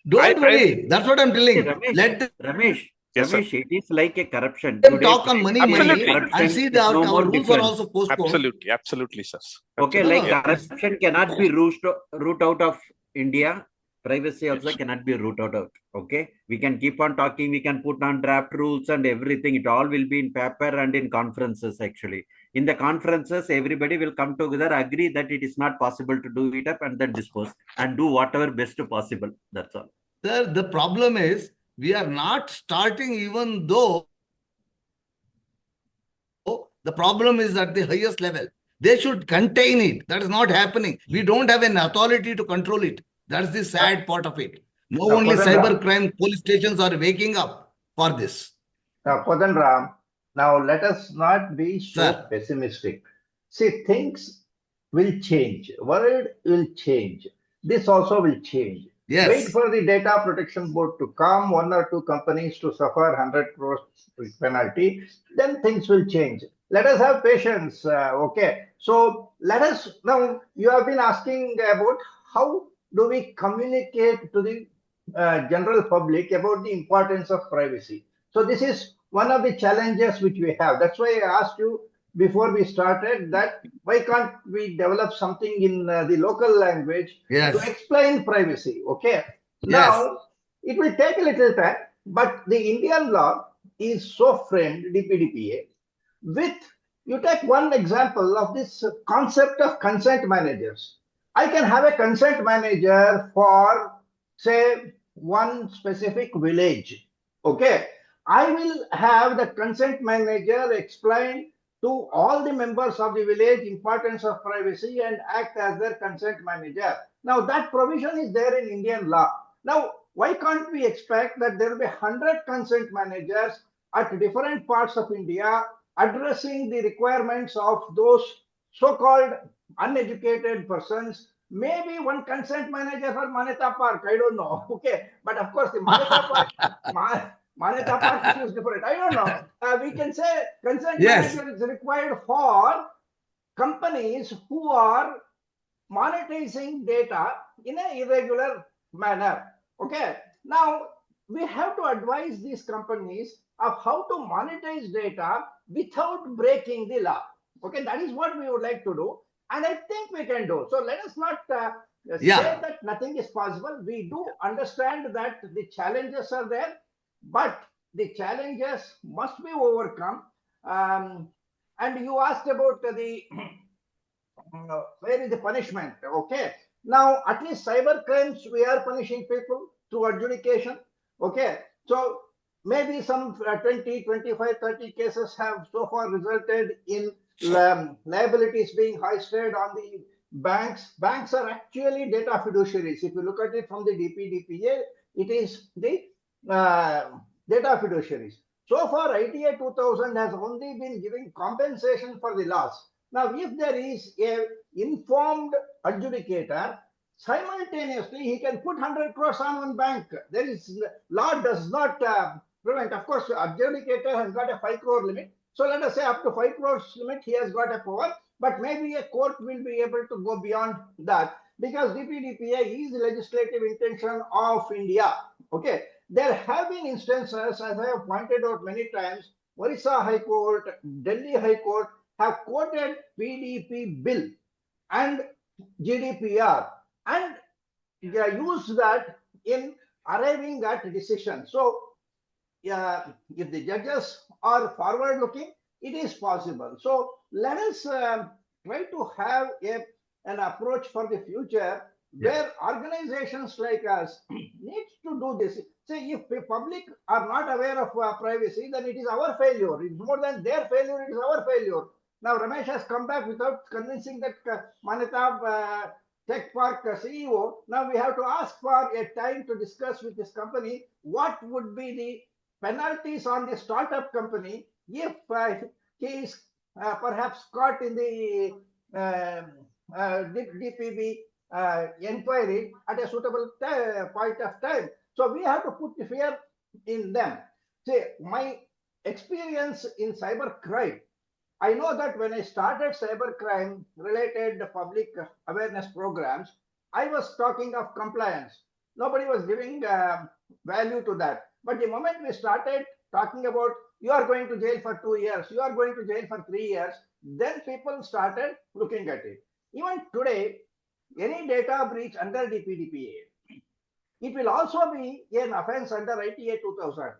Don't worry. That's what I'm telling. Ramesh, yes, it is like a corruption. Talk on money, and see that our rules are also postponed. Absolutely, sir. Okay, like corruption cannot be root out of India. Privacy also cannot be rooted out. Okay, we can keep on talking. We can put on draft rules and everything. It all will be in paper and in conferences. Actually, in the conferences, everybody will come together, agree that it is not possible to do it up, and then dispose and do whatever best possible. That's all. Sir, the problem is we are not starting, even though the problem is at the highest level. They should contain it. That is not happening. We don't have an authority to control it. That's the sad part of it. No, only cybercrime police stations are waking up for this. Kodandaram, now let us not be so pessimistic. See, things will change. World will change. This also will change. Yes. Wait for the Data Protection Board to come, one or two companies to suffer 100 crores penalty, then things will change. Let us have patience. Okay. So let us, now you have been asking about how do we communicate to the general public about the importance of privacy. So this is one of the challenges which we have. That's why I asked you before we started that why can't we develop something in the local language to explain privacy? Okay. Now, it will take a little time, but the Indian law is so framed, DPDPA, with, you take one example of this concept of consent managers. I can have a consent manager for say one specific village. Okay, I will have the consent manager explain to all the members of the village importance of privacy and act as their consent manager. Now that provision is there in Indian law. Now why can't we expect that there will be 100 consent managers at different parts of India addressing the requirements of those so-called uneducated persons? Maybe one consent manager for Maneta Park, I don't know. Okay, but of course the Maneta Park, Maneta Park issue is different. I don't know. We can say consent Yes. manager is required for companies who are monetizing data in an irregular manner. Okay, now we have to advise these companies of how to monetize data without breaking the law. Okay, that is what we would like to do, and I think we can do. So let us not say Yeah. that nothing is possible. We do understand that the challenges are there, but the challenges must be overcome. And you asked about the where is the punishment? Okay. Now, at least cyber crimes, we are punishing people through adjudication. Okay. So maybe some 20, 25, 30 cases have so far resulted in liabilities being hoisted on the banks. Banks are actually data fiduciaries. If you look at it from the DPDPA, it is the uh, data fiduciaries. So far, ITA 2000 has only been giving compensation for the loss. Now, if there is a informed adjudicator, simultaneously he can put 100 crores on one bank. There is law does not prevent. Of course, adjudicator has got a 5 crore limit. So let us say up to 5 crores limit he has got a power, but maybe a court will be able to go beyond that because DPDPA is the legislative intention of India. Okay, there have been instances, as I have pointed out many times, Orissa High Court, Delhi High Court have quoted PDP bill and GDPR and used that in arriving at decision. So, if the judges are forward looking, it is possible. So, let us try to have an approach for the future where organizations like us need to do this. Say, if the public are not aware of privacy, then it is our failure. It's more than their failure, it is our failure. Now, Ramesh has come back without convincing that Manitab Tech Park CEO. Now, we have to ask for a time to discuss with this company what would be the penalties on the startup company if he is perhaps caught in the DPB inquiry at a suitable point of time. So we have to put the fear in them. See, my experience in cyber crime, I know that when I started cybercrime related public awareness programs, I was talking of compliance. Nobody was giving value to that. But the moment we started talking about you are going to jail for 2 years, you are going to jail for 3 years, then people started looking at it. Even today, any data breach under DPDPA, it will also be an offense under ITA 2000.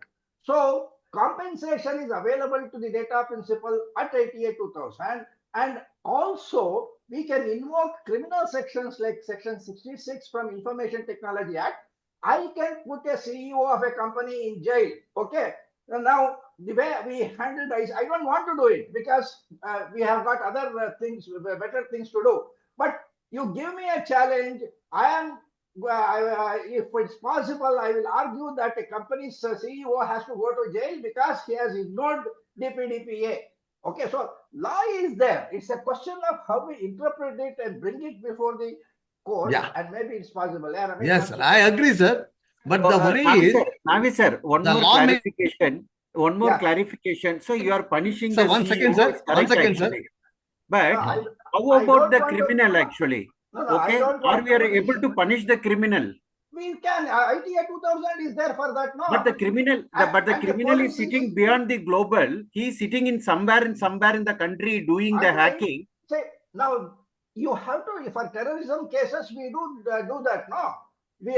So compensation is available to the data principal at ITA 2000, and also we can invoke criminal sections like section 66 from Information Technology Act. I can put a CEO of a company in jail. Okay. Now the way we handle this, I don't want to do it because we have got other things, better things to do. But you give me a challenge, I am if it's possible, I will argue that a company's CEO has to go to jail because he has ignored DPDPA. Okay, so law is there. It's a question of how we interpret it and bring it before the court, Yeah. and maybe it's possible. Yeah, Ramesh, Yes, sir. I agree, sir. But the worry is Navi sir, one the more law may. clarification. One more Yeah. clarification. So you are punishing Sir, the 1 second, CEO. sir. Is 1 correct, second, sir. actually. But No, how I about don't the want to. criminal actually? No, I Okay, don't or want we are to able to punish the criminal? We can. ITA 2000 is there for that. No. But the criminal, And but the the criminal is police sitting beyond the global. He is sitting in somewhere in the country doing the Agreed. hacking. Say now you have to for terrorism cases we do that. No, we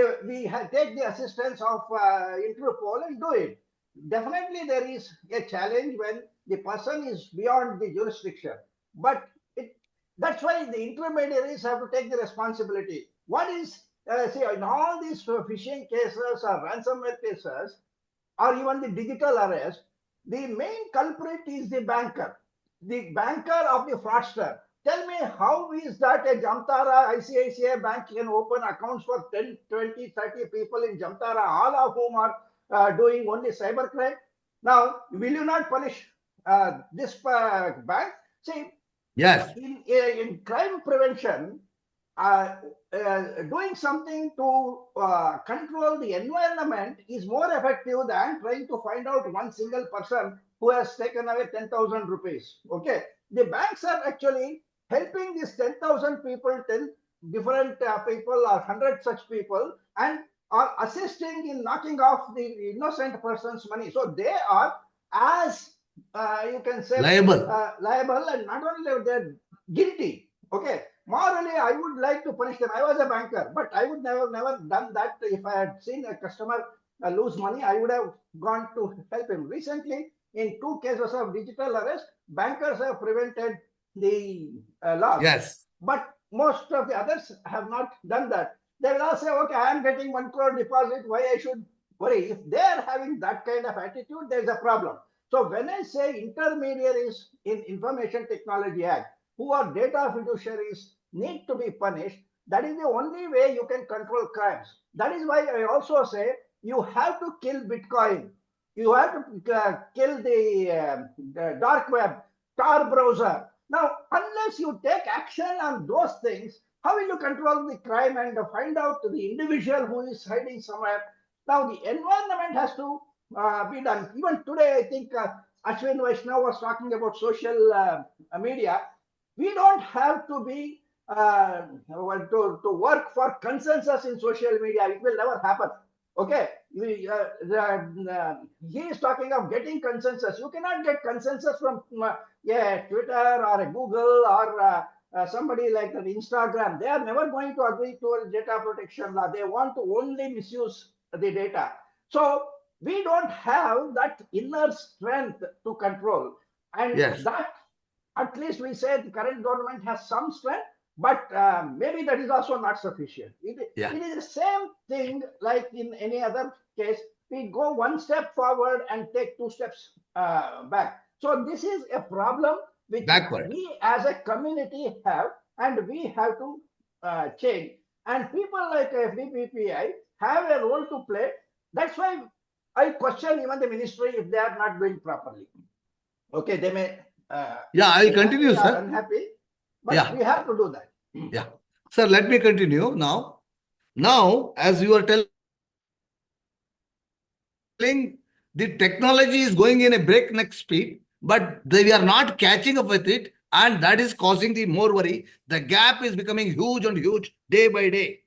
take the assistance of Interpol and do it. Definitely there is a challenge when the person is beyond the jurisdiction, but that's why the intermediaries have to take the responsibility. What is See, in all these phishing cases or ransomware cases, or even the digital arrest, the main culprit is the banker of the fraudster. Tell me, how is that a Jamtara ICICI bank can open accounts for 10, 20, 30 people in Jamtara, all of whom are doing only cybercrime? Now, will you not punish this bank? See, Yes. in crime prevention, uh, doing something to control the environment is more effective than trying to find out one single person who has taken away 10,000 rupees. Okay, the banks are actually helping these 10,000 people, 10 different people or 100 such people, and are assisting in knocking off the innocent person's money. So they are as you can say Liable. liable, and not only they're guilty. Okay, morally, I would like to punish them. I was a banker, but I would never done that. If I had seen a customer lose money, I would have gone to help him. Recently, in 2 cases of digital arrest, bankers have prevented the loss, Yes. but most of the others have not done that. They will all say, okay, I am getting 1 crore deposit, why I should worry? If they are having that kind of attitude, there is a problem. So when I say intermediaries in Information Technology Act, who are data fiduciaries, need to be punished, that is the only way you can control crimes. That is why I also say you have to kill Bitcoin. You have to kill the dark web, Tor browser. Now, unless you take action on those things, how will you control the crime and find out the individual who is hiding somewhere? Now, the environment has to be done. Even today, I think Ashwin Vaishnav was talking about social media. We don't have to be to work for consensus in social media. It will never happen. Okay, he is talking of getting consensus. You cannot get consensus from Twitter or Google or somebody like that, Instagram. They are never going to agree to a data protection law. They want to only misuse the data. So we don't have that inner strength to control, and Yes. that, at least we say the current government has some strength, but maybe that is also not sufficient. Yeah. It is the same thing like in any other case. We go one step forward and take 2 steps back. So this is a problem which Backward. we as a community have, and we have to change. And people like DPDPA have a role to play. That's why I question even the ministry if they are not doing properly. Okay, they may Yeah, I'll continue, happy or sir. unhappy, but Yeah. we have to do that. Yeah. Sir, let me continue now. Now, as you are telling, the technology is going in a breakneck speed, but we are not catching up with it, and that is causing the more worry. The gap is becoming huge and huge day by day.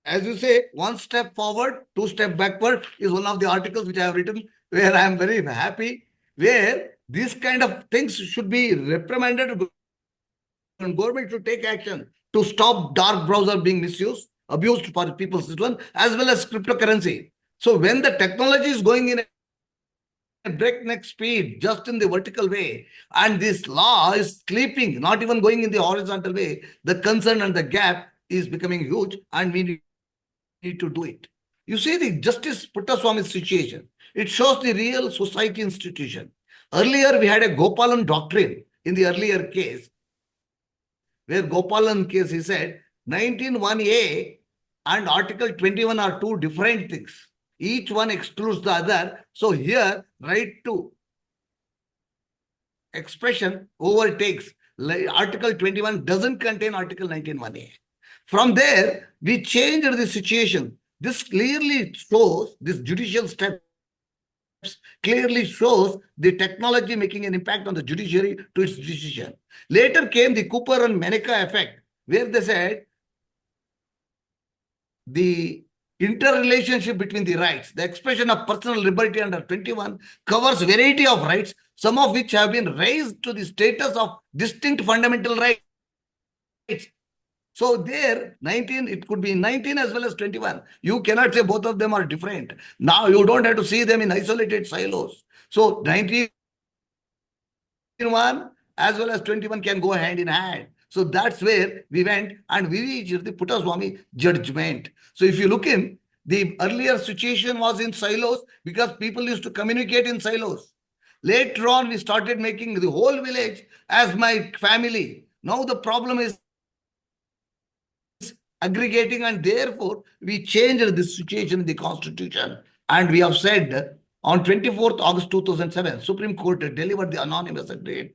As you say, 1 step forward, 2 step backward is one of the articles which I have written, where I am very happy, where these kind of things should be reprimanded, and government should take action to stop dark browser being misused, abused for people's citizen, as well as cryptocurrency. So when the technology is going in a breakneck speed, just in the vertical way, and this law is sleeping, not even going in the horizontal way, the concern and the gap is becoming huge, and we need to do it. You see the Justice Puttaswamy's situation. It shows the real society institution. Earlier, we had a Gopalan doctrine in the earlier case, where Gopalan case, he said, 19(1)(a) and Article 21 are two different things. Each one excludes the other. So here, right to expression overtakes. Article 21 doesn't contain Article 19(1)(a). From there, we changed the situation. This clearly shows, this judicial steps clearly shows the technology making an impact on the judiciary to its decision. Later came the Cooper and Meneka effect, where they said the interrelationship between the rights, the expression of personal liberty under 21 covers variety of rights, some of which have been raised to the status of distinct fundamental rights. So there, 19, it could be 19 as well as 21. You cannot say both of them are different. Now you don't have to see them in isolated silos. So 19 as well as 21 can go hand in hand. So that's where we went and we reached the Puttaswamy judgment. So if you look in, the earlier situation was in silos because people used to communicate in silos. Later on, we started making the whole village as my family. Now the problem is aggregating, and therefore we changed this situation in the constitution. And we have said on 24th August 2007, Supreme Court delivered the anonymous agreement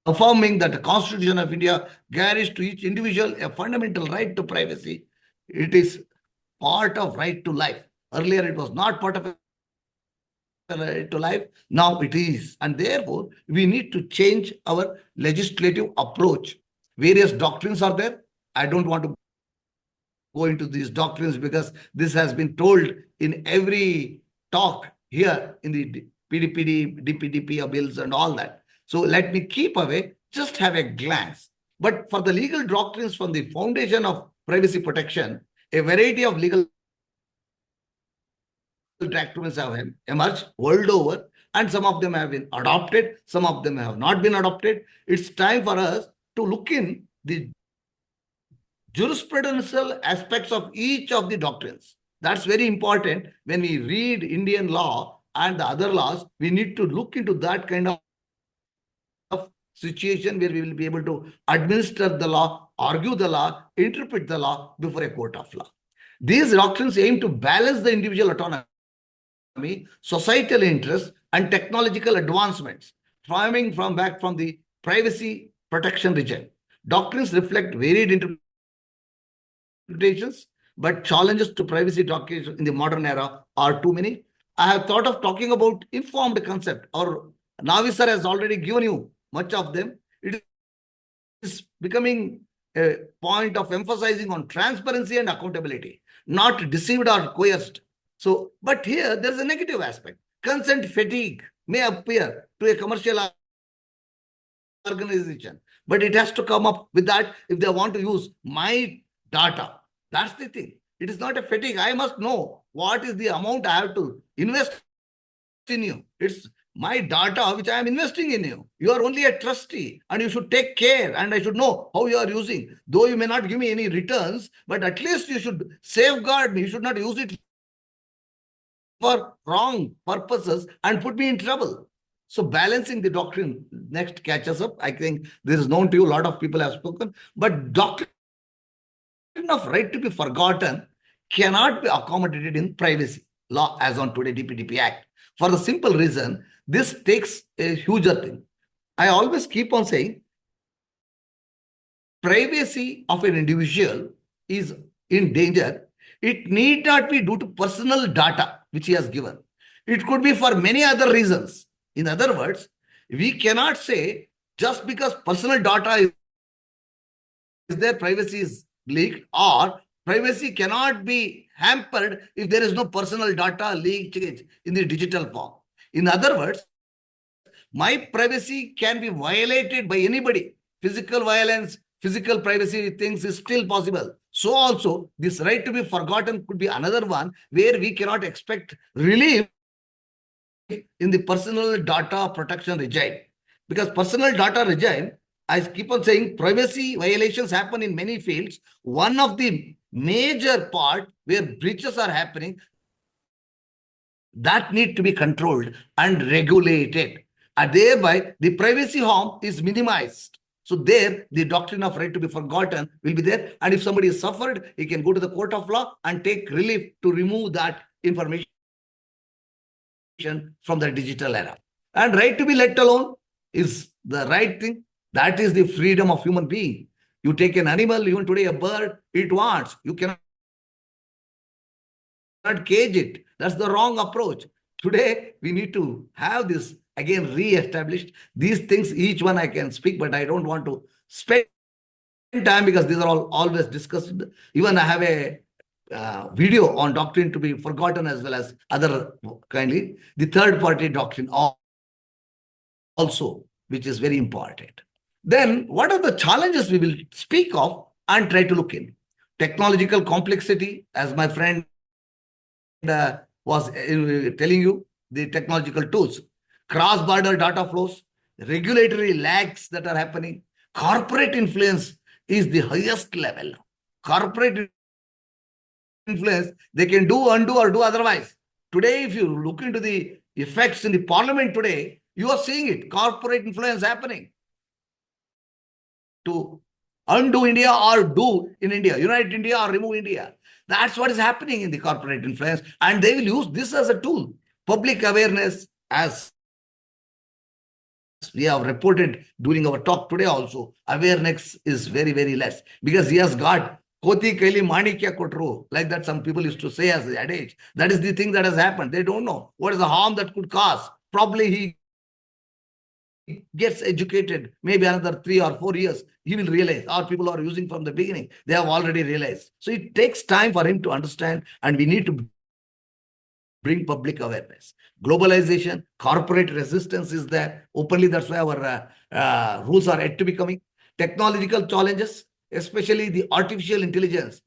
affirming that the Constitution of India guarantees to each individual a fundamental right to privacy. It is part of right to life. Earlier, it was not part of a right to life. Now it is. And therefore, we need to change our legislative approach. Various doctrines are there. I don't want to go into these doctrines because this has been told in every talk here in the DPDPA bills and all that. So let me keep away, just have a glance. But for the legal doctrines from the foundation of privacy protection, a variety of legal doctrines have emerged world over, and some of them have been adopted, some of them have not been adopted. It's time for us to look in the jurisprudential aspects of each of the doctrines. That's very important. When we read Indian law and the other laws, we need to look into that kind of situation where we will be able to administer the law, argue the law, interpret the law before a court of law. These doctrines aim to balance the individual autonomy, societal interests, and technological advancements, stemming from the privacy protection regime. Doctrines reflect varied interpretations, but challenges to privacy doctrines in the modern era are too many. I have thought of talking about informed concept, or Navi sir has already given you much of them. It is becoming a point of emphasizing on transparency and accountability, not deceived or coerced. So, but here there's a negative aspect. Consent fatigue may appear to a commercial organization, but it has to come up with that if they want to use my data. That's the thing. It is not a fatigue. I must know what is the amount I have to invest in you. It's my data which I am investing in you. You are only a trustee and you should take care, and I should know how you are using. Though you may not give me any returns, but at least you should safeguard me. You should not use it for wrong purposes and put me in trouble. So balancing the doctrine next catches up. I think this is known to you. A lot of people have spoken, but doctrine of right to be forgotten cannot be accommodated in privacy law as on today DPDPA Act. For the simple reason, this takes a huger thing. I always keep on saying privacy of an individual is in danger. It need not be due to personal data which he has given. It could be for many other reasons. In other words, we cannot say just because personal data is there, privacy is leaked, or privacy cannot be hampered if there is no personal data leakage in the digital form. In other words, my privacy can be violated by anybody. Physical violence, physical privacy things is still possible. So also, this right to be forgotten could be another one where we cannot expect relief in the personal data protection regime. Because personal data regime, I keep on saying privacy violations happen in many fields. One of the major part where breaches are happening, that need to be controlled and regulated. And thereby, the privacy harm is minimized. So there, the doctrine of right to be forgotten will be there. And if somebody has suffered, he can go to the court of law and take relief to remove that information from the digital era. And right to be let alone is the right thing. That is the freedom of human being. You take an animal, even today a bird, it wants. You cannot cage it. That's the wrong approach. Today, we need to have this again re-established. These things, each one I can speak, but I don't want to spend time because these are all always discussed. Even I have a video on doctrine to be forgotten as well as other kindly. The third party doctrine also, which is very important. Then what are the challenges we will speak of and try to look in? Technological complexity, as my friend was telling you, the technological tools, cross-border data flows, regulatory lags that are happening, Corporate influence is the highest level. Corporate influence, they can do, undo, or do otherwise. Today, if you look into the effects in the parliament today, you are seeing it. Corporate influence happening to undo India or do in India, unite India or remove India. That's what is happening in the corporate influence. And they will use this as a tool. Public awareness, as we have reported during our talk today also, awareness is very, very less because he has got Koti Kaili Manikya Kotru, like that some people used to say as the adage. That is the thing that has happened. They don't know what is the harm that could cause. Probably he gets educated, maybe another 3 or 4 years, he will realize our people are using from the beginning. They have already realized. So it takes time for him to understand, and we need to bring public awareness. Globalization, corporate resistance is there. Openly, that's why our rules are yet to be coming. Technological challenges, especially the artificial intelligence,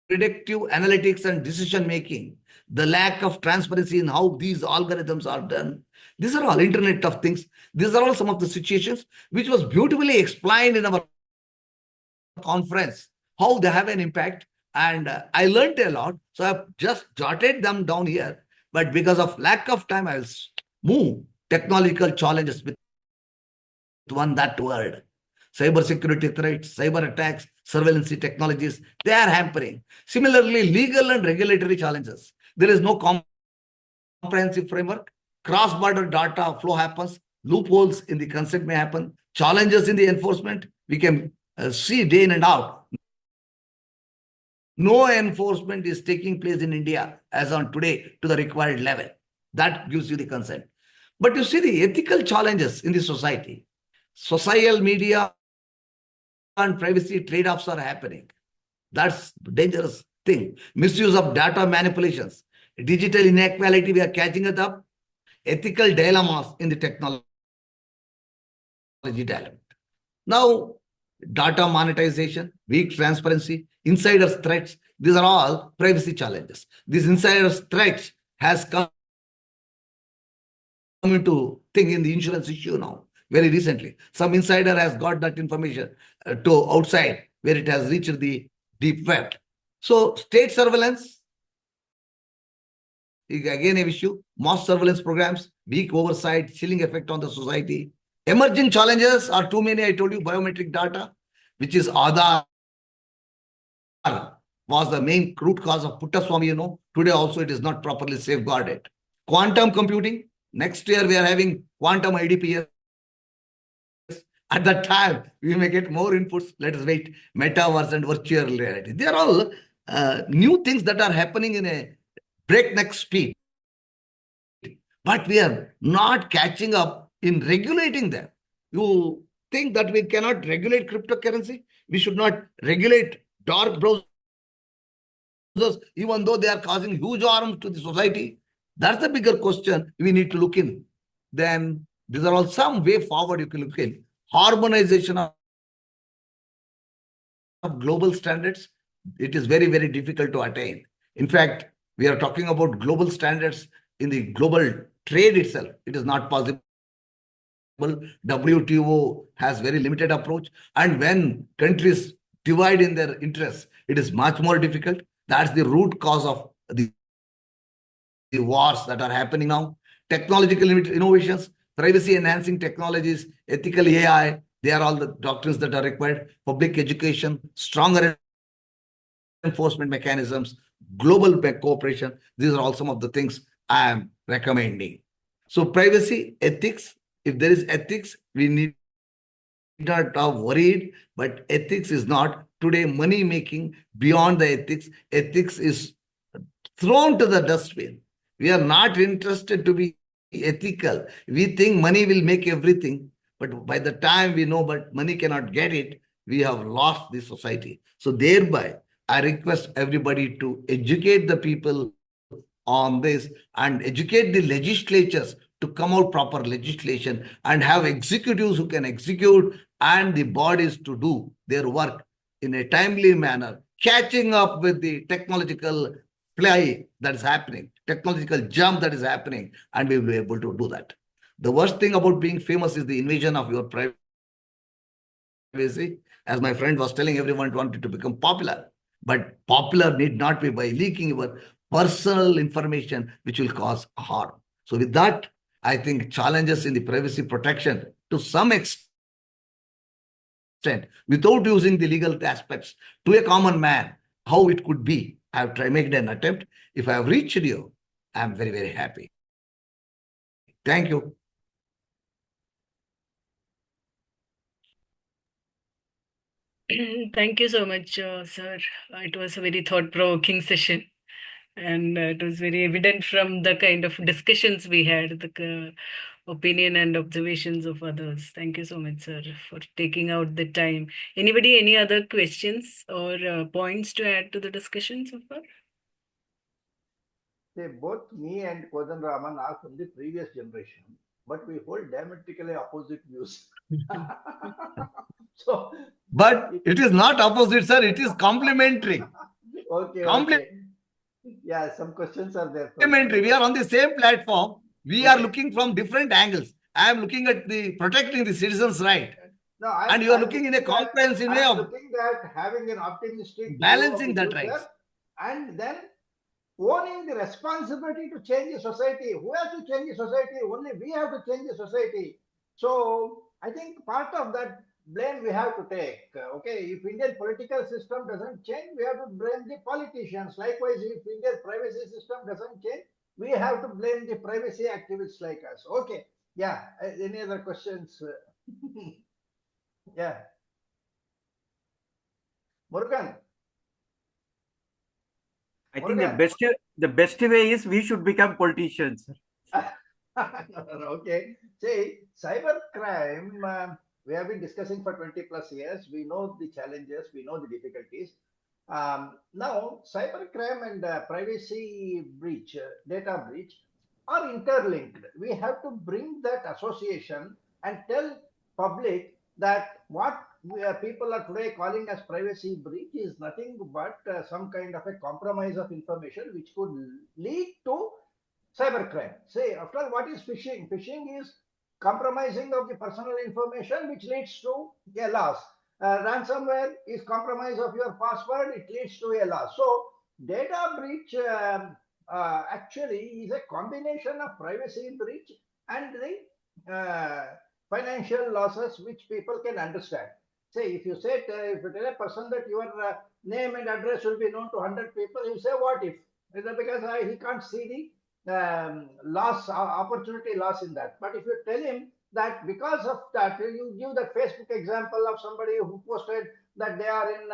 predictive analytics and decision making, the lack of transparency in how these algorithms are done. These are all Internet of Things. These are all some of the situations which was beautifully explained in our conference, how they have an impact. And I learned a lot. So I've just jotted them down here. But because of lack of time, I'll move technological challenges with that word. Cyber security threats, cyber attacks, surveillance technologies, they are hampering. Similarly, legal and regulatory challenges. There is no comprehensive framework. Cross-border data flow happens. Loopholes in the consent may happen. Challenges in the enforcement, we can see day in and out. No enforcement is taking place in India as on today to the required level. That gives you the consent. But you see the ethical challenges in the society. Social media and privacy trade-offs are happening. That's dangerous thing. Misuse of data manipulations. Digital inequality, we are catching it up. Ethical dilemmas in the technology dilemma. Now, data monetization, weak transparency, insiders threats, these are all privacy challenges. These insiders threats has come into thing in the insurance issue now, very recently. Some insider has got that information to outside where it has reached the deep web. So state surveillance is again a issue. Mass surveillance programs, weak oversight, chilling effect on the society. Emerging challenges are too many. I told you biometric data, which is Aadhaar, was the main root cause of Puttaswamy, Today also it is not properly safeguarded. Quantum computing. Next year we are having quantum IDPS. At that time, we may get more inputs. Let us wait. Metaverse and virtual reality. They are all new things that are happening in a breakneck speed. But we are not catching up in regulating them. You think that we cannot regulate cryptocurrency? We should not regulate dark browsers, even though they are causing huge harm to the society? That's the bigger question we need to look in. Then these are all some way forward you can look in. Harmonization of global standards, it is very, very difficult to attain. In fact, we are talking about global standards in the global trade itself. It is not possible. WTO has very limited approach. And when countries divide in their interests, it is much more difficult. That's the root cause of the wars that are happening now. Technological innovations, privacy enhancing technologies, ethical AI, they are all the doctrines that are required. Public education, stronger enforcement mechanisms, global cooperation. These are all some of the things I am recommending. So privacy, ethics, if there is ethics, we need not have worried, but ethics is not today money making beyond the ethics. Ethics is thrown to the dustbin. We are not interested to be ethical. We think money will make everything, but by the time we know but money cannot get it, we have lost the society. So thereby, I request everybody to educate the people on this and educate the legislatures to come out proper legislation and have executives who can execute and the bodies to do their work in a timely manner, catching up with the technological play that is happening, technological jump that is happening, and we will be able to do that. The worst thing about being famous is the invasion of your privacy. As my friend was telling, everyone wanted to become popular. But popular need not be by leaking your personal information, which will cause harm. So with that, I think challenges in the privacy protection to some extent, without using the legal aspects to a common man, how it could be. I have tried making an attempt. If I have reached you, I am very, very happy. Thank you. Thank you so much, sir. It was a very thought-provoking session, and it was very evident from the kind of discussions we had, the opinion and observations of others. Thank you so much, sir, for taking out the time. Anybody, any other questions or points to add to the discussion so far? Say, both me and Kodandaraman are from the previous generation, but we hold diametrically opposite views. So, But it is not opposite, sir. It is complementary. okay. Yeah, some questions are there. Complementary. We are on the same platform. We are looking from different angles. I am looking at the protecting the citizens' right. No, and you are looking in a comprehensive way I'm of looking at having an optimistic balancing view of that the right. future, and then owning the responsibility to change the society. Who has to change the society? Only we have to change the society. So I think part of that blame we have to take. Okay, if Indian political system doesn't change, we have to blame the politicians. Likewise, if Indian privacy system doesn't change, we have to blame the privacy activists like us. Okay, yeah. Any other questions? Yeah, Murugan. I think the best way is we should become politicians. Okay. See, cyber crime, we have been discussing for 20 plus years. We know the challenges, we know the difficulties. Now, cyber crime and privacy breach, data breach are interlinked. We have to bring that association and tell public that what people are today calling as privacy breach is nothing but some kind of a compromise of information which could lead to cybercrime. Say, after all, what is phishing? Phishing is compromising of the personal information, which leads to a loss. Ransomware is compromise of your password, it leads to a loss. So, data breach actually is a combination of privacy breach and the financial losses which people can understand. Say, if you say, if you tell a person that your name and address will be known to 100 people, you say, what if? Because he can't see the loss, opportunity loss in that. But if you tell him that because of that, you give that Facebook example of somebody who posted that they are in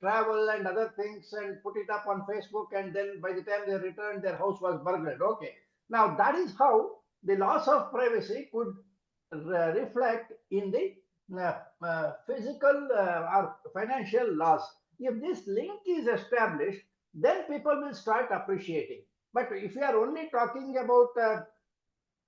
travel and other things and put it up on Facebook, and then by the time they returned, their house was burgled. Okay. Now that is how the loss of privacy could reflect in the physical or financial loss. If this link is established, then people will start appreciating. But if we are only talking about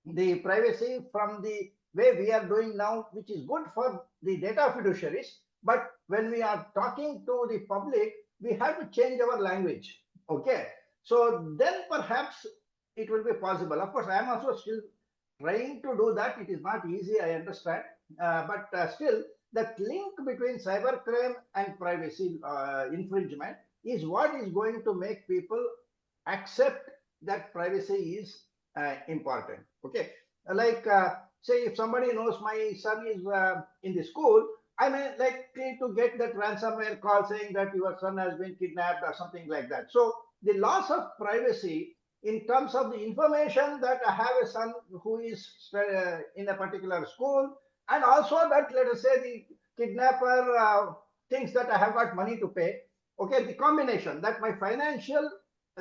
the privacy from the way we are doing now, which is good for the data fiduciaries, but when we are talking to the public, we have to change our language. Okay. So then perhaps it will be possible. Of course, I am also still trying to do that. It is not easy, I understand. But still, that link between cybercrime and privacy infringement is what is going to make people accept that privacy is important. Okay, like say if somebody knows my son is in the school, I may likely to get that ransomware call saying that your son has been kidnapped or something like that. So the loss of privacy in terms of the information that I have a son who is in a particular school, and also that, let us say, the kidnapper thinks that I have got money to pay. Okay, the combination that my financial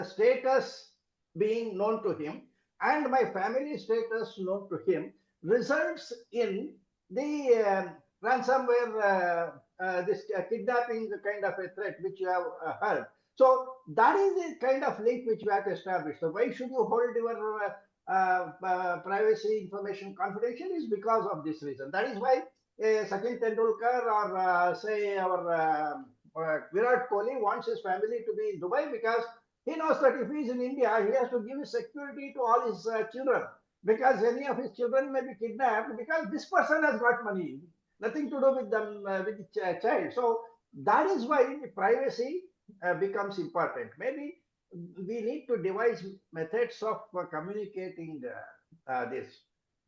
status being known to him and my family status known to him results in the ransomware, this kidnapping kind of a threat which you have heard. So that is the kind of link which we have to establish. So why should you hold your privacy information confidential is because of this reason. That is why Sachin Tendulkar or say our Virat Kohli wants his family to be in Dubai because he knows that if he is in India, he has to give his security to all his children. because any of his children may be kidnapped because this person has got money, nothing to do with them, with the child. So that is why the privacy becomes important. Maybe we need to devise methods of communicating this.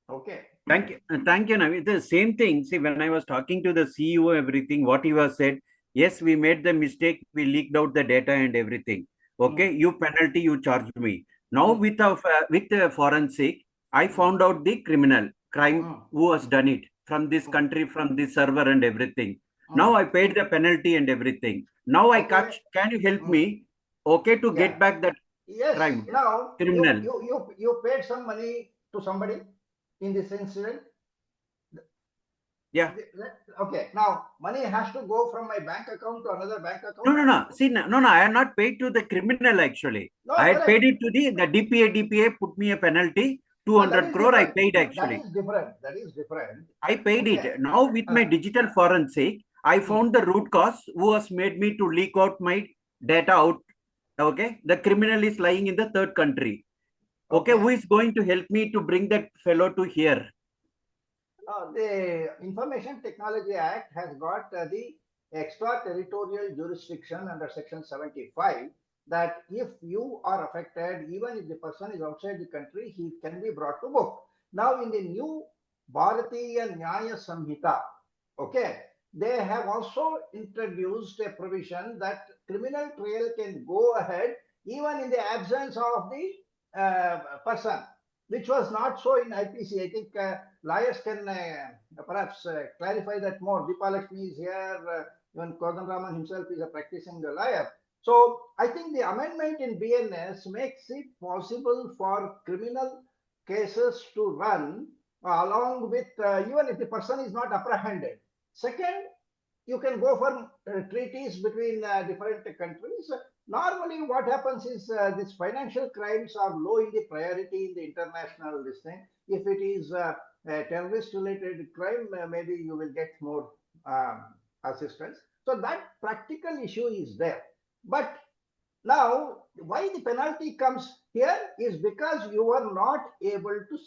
Okay. Thank you. Thank you, Navi. The same thing. See, when I was talking to the CEO, everything, what he was said, yes, we made the mistake. We leaked out the data and everything. Okay, you penalty, you charge me. Now with the forensic, I found out the crime who has done it from this country, from this server and everything. Now I paid the penalty and everything. Now I catch. Can you help me? Okay, to get back that Yes. crime Now criminal. you paid some money to somebody in this incident. Yeah. Okay. Now money has to go from my bank account to another bank account. No. See, no. I had not paid to the criminal actually. No, I had correct. paid it to the DPDPA put me a penalty, 200 crore. I paid actually. That is different. I paid Okay. it. Now with my digital forensic, I found the root cause who has made me to leak out my data out. Okay. The criminal is lying in the third country. Okay. Who is going to help me to bring that fellow to here? The Information Technology Act has got the extraterritorial jurisdiction under Section 75 that if you are affected, even if the person is outside the country, he can be brought to book. Now, in the new Bharatiya Nyaya Samhita, okay, they have also introduced a provision that criminal trial can go ahead even in the absence of the person, which was not so in IPC. I think lawyers can perhaps clarify that more. Dipalakshmi is here, even Kodandaram himself is a practicing lawyer. So I think the amendment in BNS makes it possible for criminal cases to run along with, even if the person is not apprehended. Second, you can go for treaties between different countries. Normally, what happens is these financial crimes are low in the priority in the international listing. If it is a terrorist-related crime, maybe you will get more assistance. So that practical issue is there. But now, why the penalty comes here is because you are not able to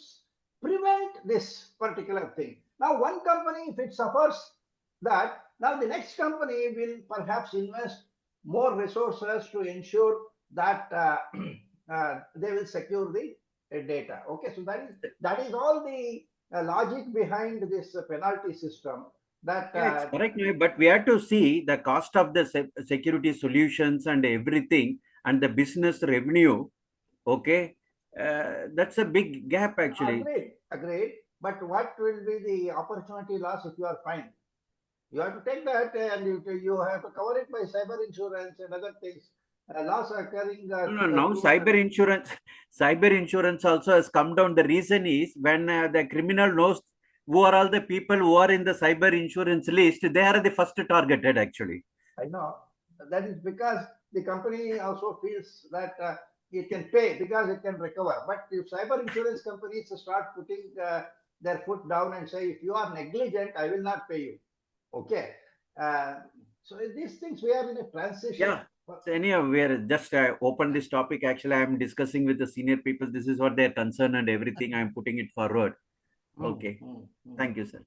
prevent this particular thing. Now, one company, if it suffers that, now the next company will perhaps invest more resources to ensure that they will secure the data. Okay, so that is all the logic behind this penalty system. That yeah, it's correct, but we have to see the cost of the security solutions and everything and the business revenue. Okay, that's a big gap actually. Agreed. But what will be the opportunity loss if you are fined? You have to take that and you have to cover it by cyber insurance and other things. Loss occurring. Now cyber insurance also has come down. The reason is when the criminal knows who are all the people who are in the cyber insurance list, they are the first targeted actually. I know. That is because the company also feels that it can pay because it can recover. But if cyber insurance companies start putting their foot down and say, if you are negligent, I will not pay you. Okay. So these things, we are in a transition. Yeah. So anyhow, we are just open this topic. Actually, I am discussing with the senior people. This is what their concern and everything. I am putting it forward. Okay. Thank you, sir.